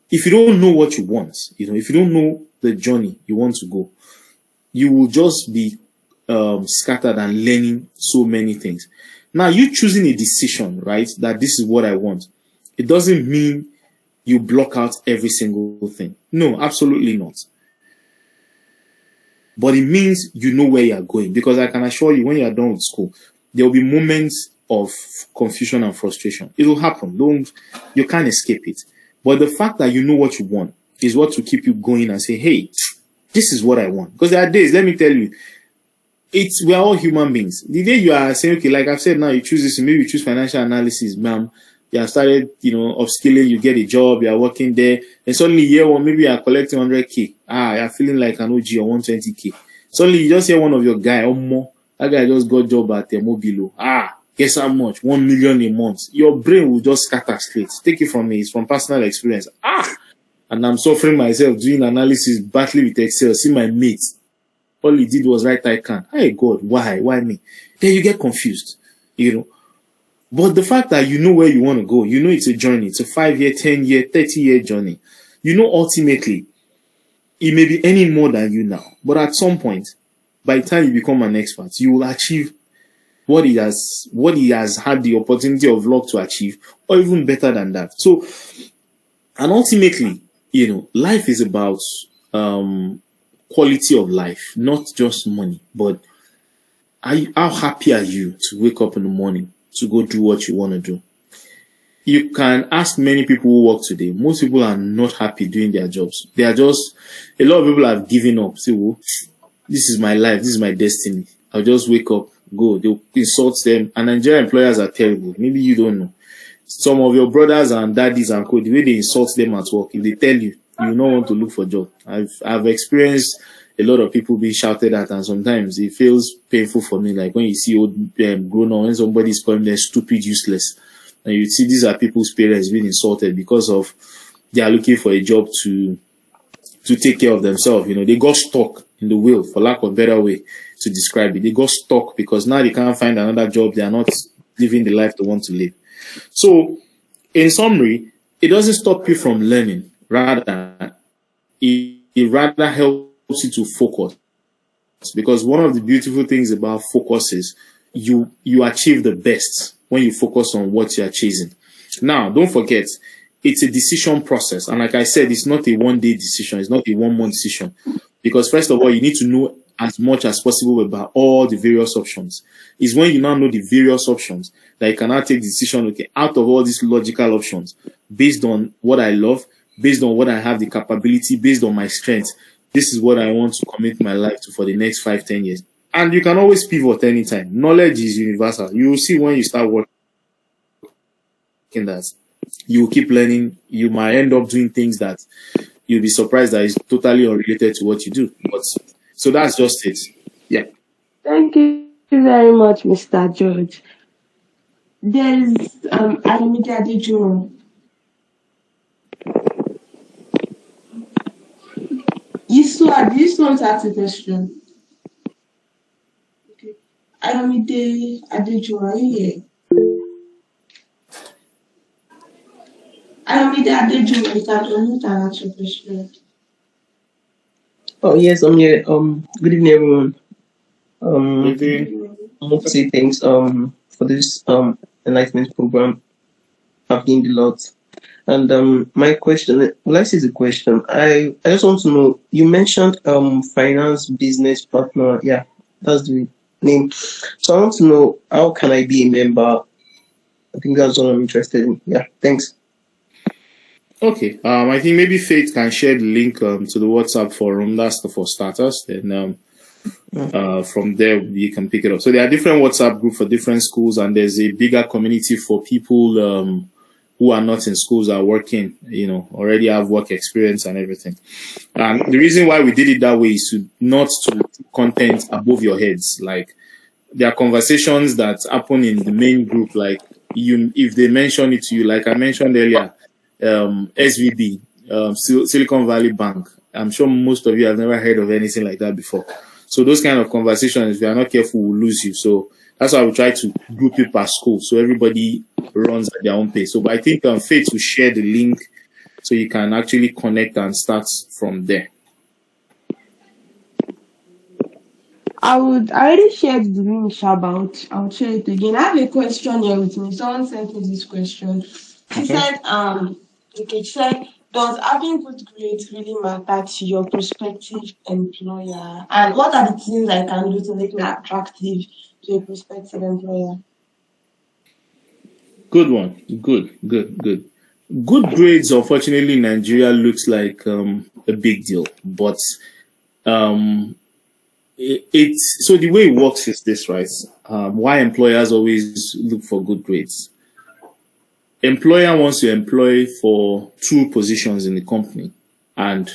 if you don't know what you want, if you don't know the journey you want to go, you will just be scattered and learning so many things. Now, you choosing a decision, right, that this is what I want, it doesn't mean you block out every single thing. No, absolutely not. But it means you know where you are going. Because I can assure you, when you are done with school, there will be moments of confusion and frustration. It will happen. You can't escape it. But the fact that you know what you want is what will keep you going and say, hey, this is what I want. Because there are days, let me tell you, we are all human beings. The day you are saying, okay, like I've said now, you choose this, maybe you choose financial analysis, ma'am. You have started, upskilling, you get a job, you are working there, and suddenly year one, maybe you are collecting 100K. You're feeling like an OG or 120K. Suddenly you just hear one of your guy, more. That guy just got job at Mobilo. Guess how much? 1 million a month. Your brain will just scatter straight. Take it from me. It's from personal experience. And I'm suffering myself, doing analysis, battling with Excel, see my mates. All he did was write ICANN. Hey God, why? Why me? Then you get confused, But the fact that you know where you want to go, it's a journey. It's a 5-year, 10-year, 30-year journey. Ultimately, it may be any more than you now. But at some point, by the time you become an expert, you will achieve what he has had the opportunity of luck to achieve, or even better than that. So, and ultimately, life is about quality of life, not just money. But how happy are you to wake up in the morning to go do what you want to do? You can ask many people who work today. Most people are not happy doing their jobs. They are just, a lot of people have given up. Say, well, this is my life. This is my destiny. I'll just wake up, go. They'll insult them. And Nigerian employers are terrible. Maybe you don't know. Some of your brothers and daddies and co, the way they insult them at work, if they tell you, you don't want to look for a job. I've experienced a lot of people being shouted at, and sometimes it feels painful for me. Like when you see old grown on, when somebody's calling them stupid, useless, and you see these are people's parents being insulted because of they are looking for a job to take care of themselves. They got stuck in the wheel, for lack of a better way to describe it. They got stuck because now they can't find another job. They are not living the life they want to live. So, in summary, it doesn't stop you from learning. Rather, it rather helps you to focus. Because one of the beautiful things about focus is you achieve the best when you focus on what you are chasing. Now, don't forget, it's a decision process. And like I said, it's not a one-day decision. It's not a one-month decision. Because first of all, you need to know as much as possible about all the various options. It's when you now know the various options that you can now take the decision, okay, out of all these logical options, based on what I love, based on what I have the capability, based on my strengths, this is what I want to commit my life to for the next 5, 10 years. And you can always pivot anytime. Knowledge is universal. You will see when you start working that you will keep learning. You might end up doing things that you'll be surprised that is totally unrelated to what you do. But so that's just it. Yeah. Thank you very much, Mr. George. There's Alamide Adejumo. Yisua, do you still want to ask a question? Okay. Alamide Adejumo, are you here? Alamide Adejumo, you can unmute and ask your question. Oh yes, I'm here. Good evening, everyone. Maybe I want to say thanks for this enlightenment program. I've gained a lot. And my question, well, I see the question. I just want to know. You mentioned finance business partner. Yeah, that's the name. So I want to know, how can I be a member? I think that's what I'm interested in. Yeah, thanks. okay. I think maybe Faith can share the link to the WhatsApp forum. That's for starters. Then from there you can pick it up. So there are different WhatsApp groups for different schools, and there's a bigger community for people who are not in schools, are working, already have work experience and everything. And the reason why we did it that way is to not to put content above your heads. Like, there are conversations that happen in the main group, like if they mention it to you, like I mentioned earlier, SVB, Silicon Valley Bank. I'm sure most of you have never heard of anything like that before. So those kind of conversations, if you are not careful, will lose you. So that's why we try to group it per school, so everybody runs at their own pace. So, but I think Faith will share the link so you can actually connect and start from there. I already shared the link about. I'll share it again. I have a question here with me. Someone sent me this question. She said, she said, does having good grades really matter to your prospective employer? And what are the things I can do to make me attractive to a prospective employer? Good one. Good. Good grades, unfortunately, in Nigeria looks like a big deal, but it's so the way it works is this, right? Why employers always look for good grades. Employer wants to employ for 2 positions in the company, and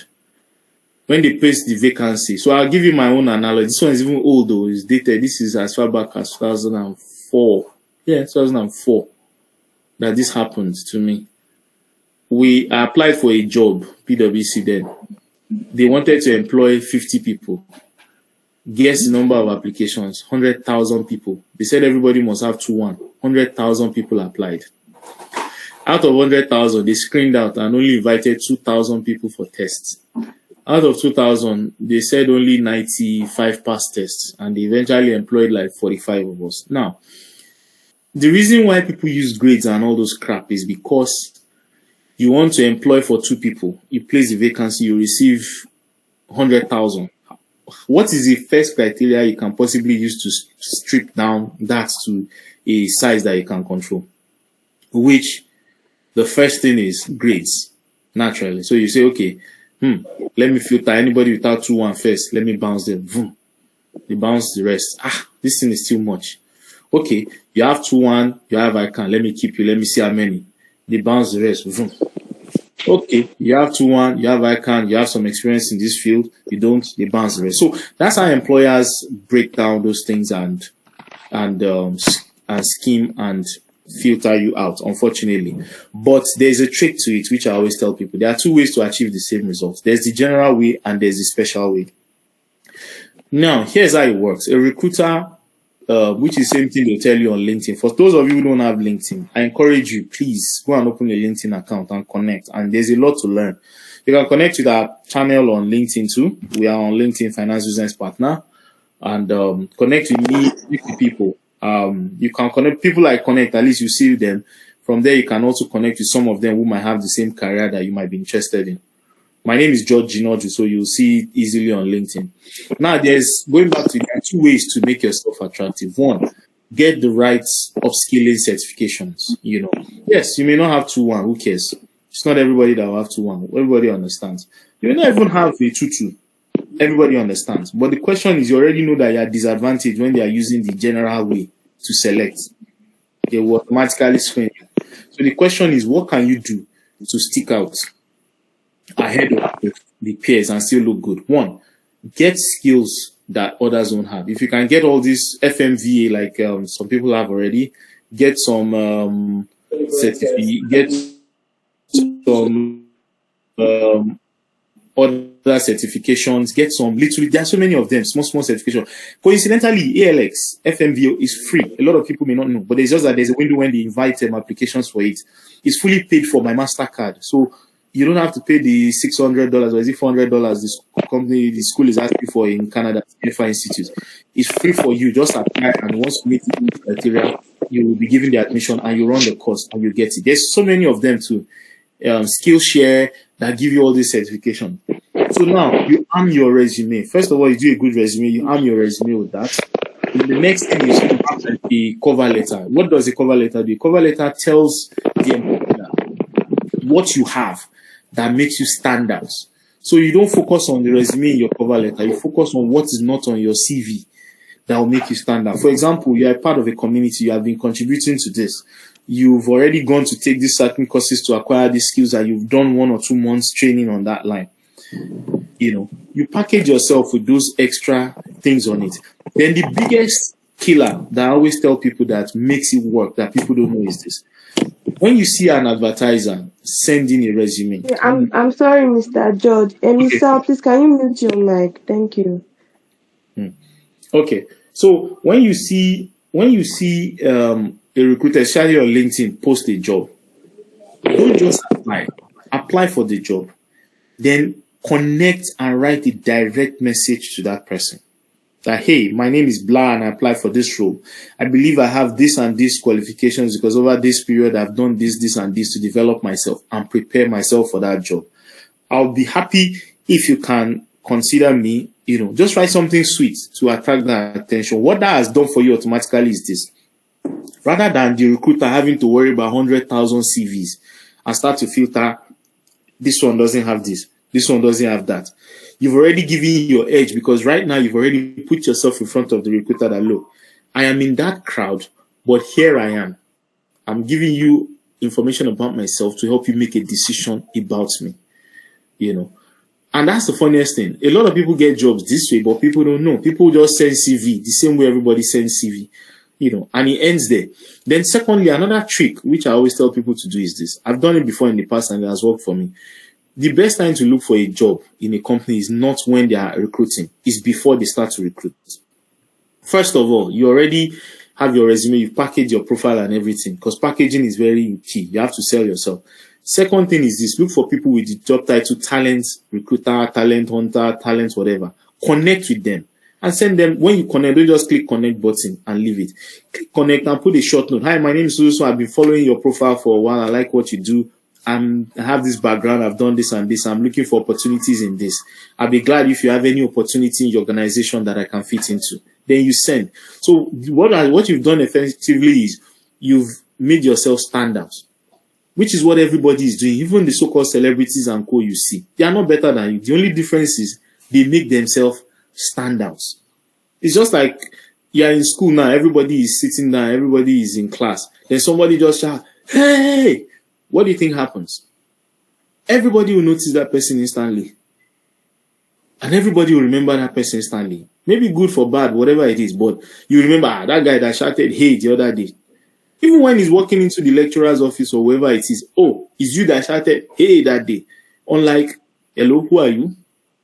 when they post the vacancy, so I'll give you my own analogy. This one is even old though, it's dated. This is as far back as 2004. Yeah, 2004 that this happened to me. I applied for a job, PwC then. They wanted to employ 50 people. Guess the number of applications, 100,000 people. They said everybody must have 2-1. 100,000 people applied. Out of 100,000, they screened out and only invited 2,000 people for tests. Out of 2,000, they said only 95 passed tests, and they eventually employed like 45 of us. Now, the reason why people use grades and all those crap is because you want to employ for 2 people. You place the vacancy, you receive 100,000. What is the first criteria you can possibly use to strip down that to a size that you can control? Which the first thing is grades, naturally. So you say, okay, let me filter anybody without 2-1 first. Let me bounce them. They bounce the rest. This thing is too much. Okay, you have 2-1, you have ICANN. Let me keep you. Let me see how many. They bounce the rest. Okay, you have 2-1, you have ICANN, you have some experience in this field. You don't, they bounce the rest. So that's how employers break down those things and scheme and filter you out, unfortunately. But there's a trick to it, which I always tell people. There are 2 ways to achieve the same results. There's the general way and there's the special way. Now, here's how it works. A recruiter, which is the same thing they'll tell you on LinkedIn. For those of you who don't have LinkedIn, I encourage you, please go and open a LinkedIn account and connect. And there's a lot to learn. You can connect with our channel on LinkedIn too. We are on LinkedIn Finance Business Partner. And connect with me, with people. You can connect people I connect, at least you see them. From there, you can also connect with some of them who might have the same career that you might be interested in. My name is George Jinadu, so you'll see it easily on LinkedIn. Now, going back to, there are 2 ways to make yourself attractive. 1, get the right upskilling certifications. Yes, you may not have 2-1. Who cares? It's not everybody that will have 2-1. Everybody understands. You may not even have a 2-2. Everybody understands. But the question is, you already know that you are disadvantaged when they are using the general way to select. They will automatically screen you. So the question is, what can you do to stick out ahead of the peers and still look good? One, get skills that others don't have. If you can get all this FMVA, like some people have already, get some certificate, get some other certifications, get some, literally, there are so many of them, small certifications. Coincidentally, ALX, FMVO is free. A lot of people may not know, but it's just that there's a window when they invite applications for it. It's fully paid for by MasterCard. So you don't have to pay the $600 or is it $400 the school is asking for in Canada, FI Institute. It's free for you. Just apply, and once you meet the criteria, you will be given the admission and you run the course and you get it. There's so many of them too. Skillshare that give you all this certification. So now you arm your resume. First of all, you do a good resume, you arm your resume with that. And the next thing is to have a cover letter. What does a cover letter do? A cover letter tells the employer what you have that makes you stand out. So you don't focus on the resume in your cover letter, you focus on what is not on your CV that will make you stand out. For example, you are part of a community, you have been contributing to this. You've already gone to take these certain courses to acquire these skills, and you've done 1 or 2 months training on that line. You package yourself with those extra things on it. Then the biggest killer that I always tell people that makes it work, that people don't know, is this. When you see an advertiser sending a resume. Yeah, I'm sorry, Mr. George. Sir, please, can you mute your mic? Thank you. Okay. So when you see a recruiter, especially on LinkedIn, post a job, don't just apply. Apply for the job. Then connect and write a direct message to that person. That, hey, my name is Blah and I apply for this role. I believe I have this and these qualifications because over this period I've done this and this to develop myself and prepare myself for that job. I'll be happy if you can consider me, just write something sweet to attract that attention. What that has done for you automatically is this. Rather than the recruiter having to worry about 100,000 CVs and start to filter, this one doesn't have this one doesn't have that. You've already given your edge because right now you've already put yourself in front of the recruiter that, look, I am in that crowd, but here I am. I'm giving you information about myself to help you make a decision about me, And that's the funniest thing. A lot of people get jobs this way, but people don't know. People just send CV the same way everybody sends CV, and it ends there. Then secondly, another trick, which I always tell people to do, is this. I've done it before in the past and it has worked for me. The best time to look for a job in a company is not when they are recruiting. It's before they start to recruit. First of all, you already have your resume, you package your profile and everything, because packaging is very key. You have to sell yourself. Second thing is this. Look for people with the job title talent recruiter, talent hunter, talent whatever. Connect with them and send them. When you connect, don't just click connect button and leave it. Click connect and put a short note. Hi, my name is Suso. I've been following your profile for a while. I like what you do. I have this background. I've done this and this. I'm looking for opportunities in this. I'll be glad if you have any opportunity in your organization that I can fit into. Then you send. So what you've done effectively is you've made yourself stand out, which is what everybody is doing. Even the so-called celebrities and co you see, they are not better than you. The only difference is they make themselves stand out. It's just like you're in school now. Everybody is sitting down. Everybody is in class. Then somebody just shout, "Hey!" What do you think happens? Everybody will notice that person instantly. And everybody will remember that person instantly. Maybe good for bad, whatever it is, but you remember that guy that shouted, "Hey," the other day. Even when he's walking into the lecturer's office or wherever it is, oh, it's you that shouted, "Hey," that day. Unlike, "Hello, who are you?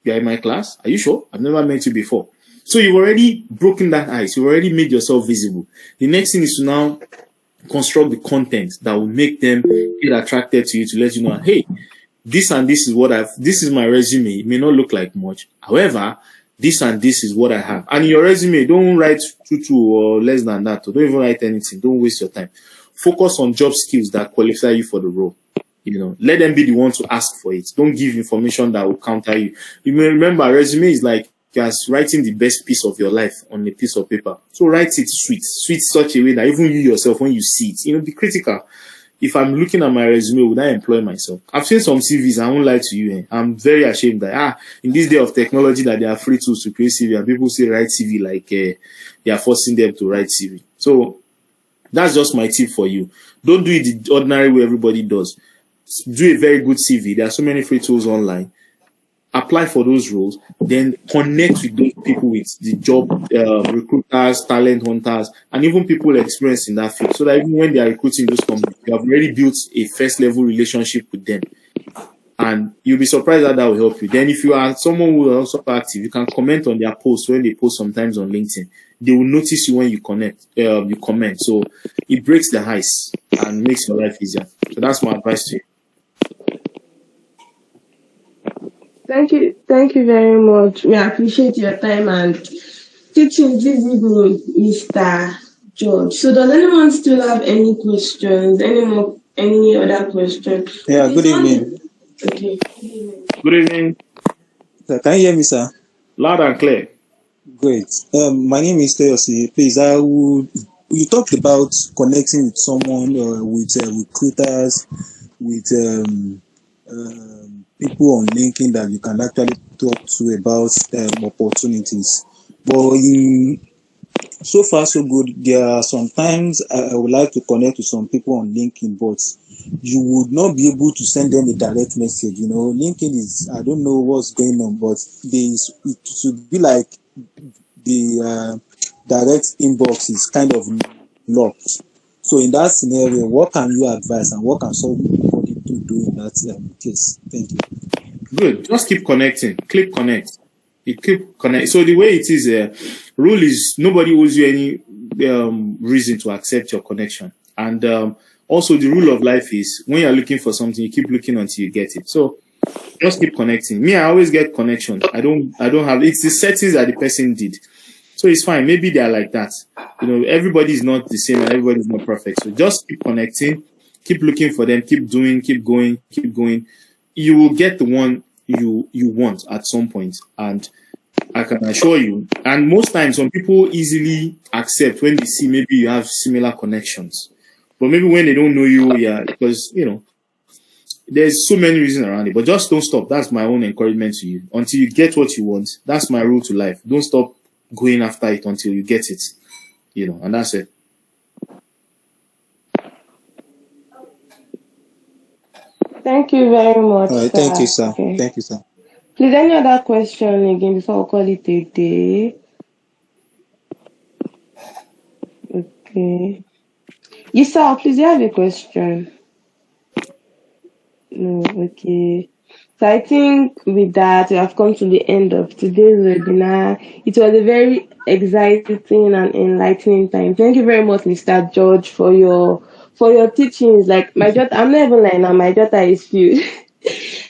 You are in my class? Are you sure? I've never met you before." So you've already broken that ice. You've already made yourself visible. The next thing is to now construct the content that will make them get attracted to you, to let you know, hey, this and this is this is my resume. It may not look like much. However, this and this is what I have. And in your resume, don't write two or less than that. Or don't even write anything. Don't waste your time. Focus on job skills that qualify you for the role. Let them be the one to ask for it. Don't give information that will counter you. You may remember, resume is like just writing the best piece of your life on a piece of paper. So write it sweet such a way that even you yourself, when you see it, be critical. if I'm looking at my resume, would I employ myself? I've seen some CVs, I won't lie to you. I'm very ashamed that, in this day of technology that there are free tools to create CV, and people say write CV like they are forcing them to write CV. So that's just my tip for you. Don't do it the ordinary way everybody does. Do a very good CV. There are so many free tools online. Apply for those roles, then connect with those people, with the job recruiters, talent hunters, and even people experienced in that field, so that even when they are recruiting those companies, you have already built a first level relationship with them, and you'll be surprised that will help you. Then if you are someone who is also active, you can comment on their posts when they post sometimes on LinkedIn. They will notice you when you you comment. So it breaks the ice and makes your life easier. So that's my advice to you. Thank you very much. We appreciate your time and teaching this evening, Mr. George. So does anyone still have any questions? Any other questions? Yeah, good evening. Okay. Good evening. Sir, can you hear me, sir? Loud and clear. Great. My name is Teosi. Please, you talked about connecting with someone, with recruiters, with people on LinkedIn that you can actually talk to about opportunities. But so far so good. There are sometimes I would like to connect with some people on LinkedIn, but you would not be able to send them a direct message. LinkedIn is, I don't know what's going on, but it should be like the direct inbox is kind of locked. So in that scenario, what can you advise and what can somebody do in that case? Thank you. Good. Just keep connecting. Click connect. You keep connect. So the way it is, rule is nobody owes you any reason to accept your connection. And also the rule of life is when you're looking for something, you keep looking until you get it. So just keep connecting. Me, I always get connections. I don't have, it's the settings that the person did. So it's fine. Maybe they are like that. Everybody is not the same and everybody is not perfect. So just keep connecting, keep looking for them, keep doing, keep going. You will get the one you want at some point, and I can assure you. And most times, some people easily accept when they see maybe you have similar connections, but maybe when they don't know you, because there's so many reasons around it. But just don't stop. That's my own encouragement to you. Until you get what you want, that's my rule to life. Don't stop going after it until you get it. And that's it. Thank you very much, All right, sir. thank you, sir. Okay. Thank you, sir. Please, any other question again before we call it a day? Okay. Yes, sir, please, you have a question? No, okay. So I think with that, we have come to the end of today's webinar. It was a very exciting and enlightening time. Thank you very much, Mr. George, for your teachings. Like my daughter, I'm not even lying now, my daughter is filled.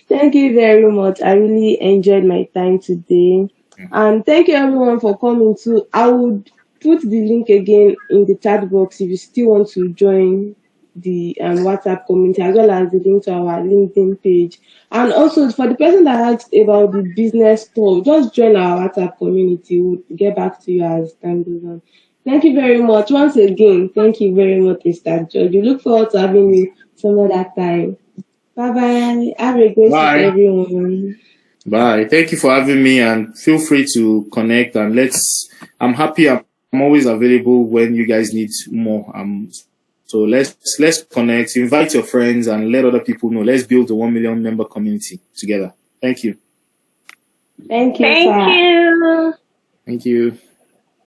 Thank you very much. I really enjoyed my time today. And thank you everyone for coming too. I would put the link again in the chat box if you still want to join the WhatsApp community, as well as the link to our LinkedIn page. And also for the person that asked about the business talk, just join our WhatsApp community. We'll get back to you as time goes on. Thank you very much. Once again, thank you very much, Mr. George. We look forward to having you some other time. Bye-bye. Have a great week, everyone. Bye. Thank you for having me, and feel free to connect, and I'm happy. I'm always available when you guys need more. So let's connect, invite your friends and let other people know. Let's build the 1 million member community together. Thank you. Thank you. Thank you. Thank you.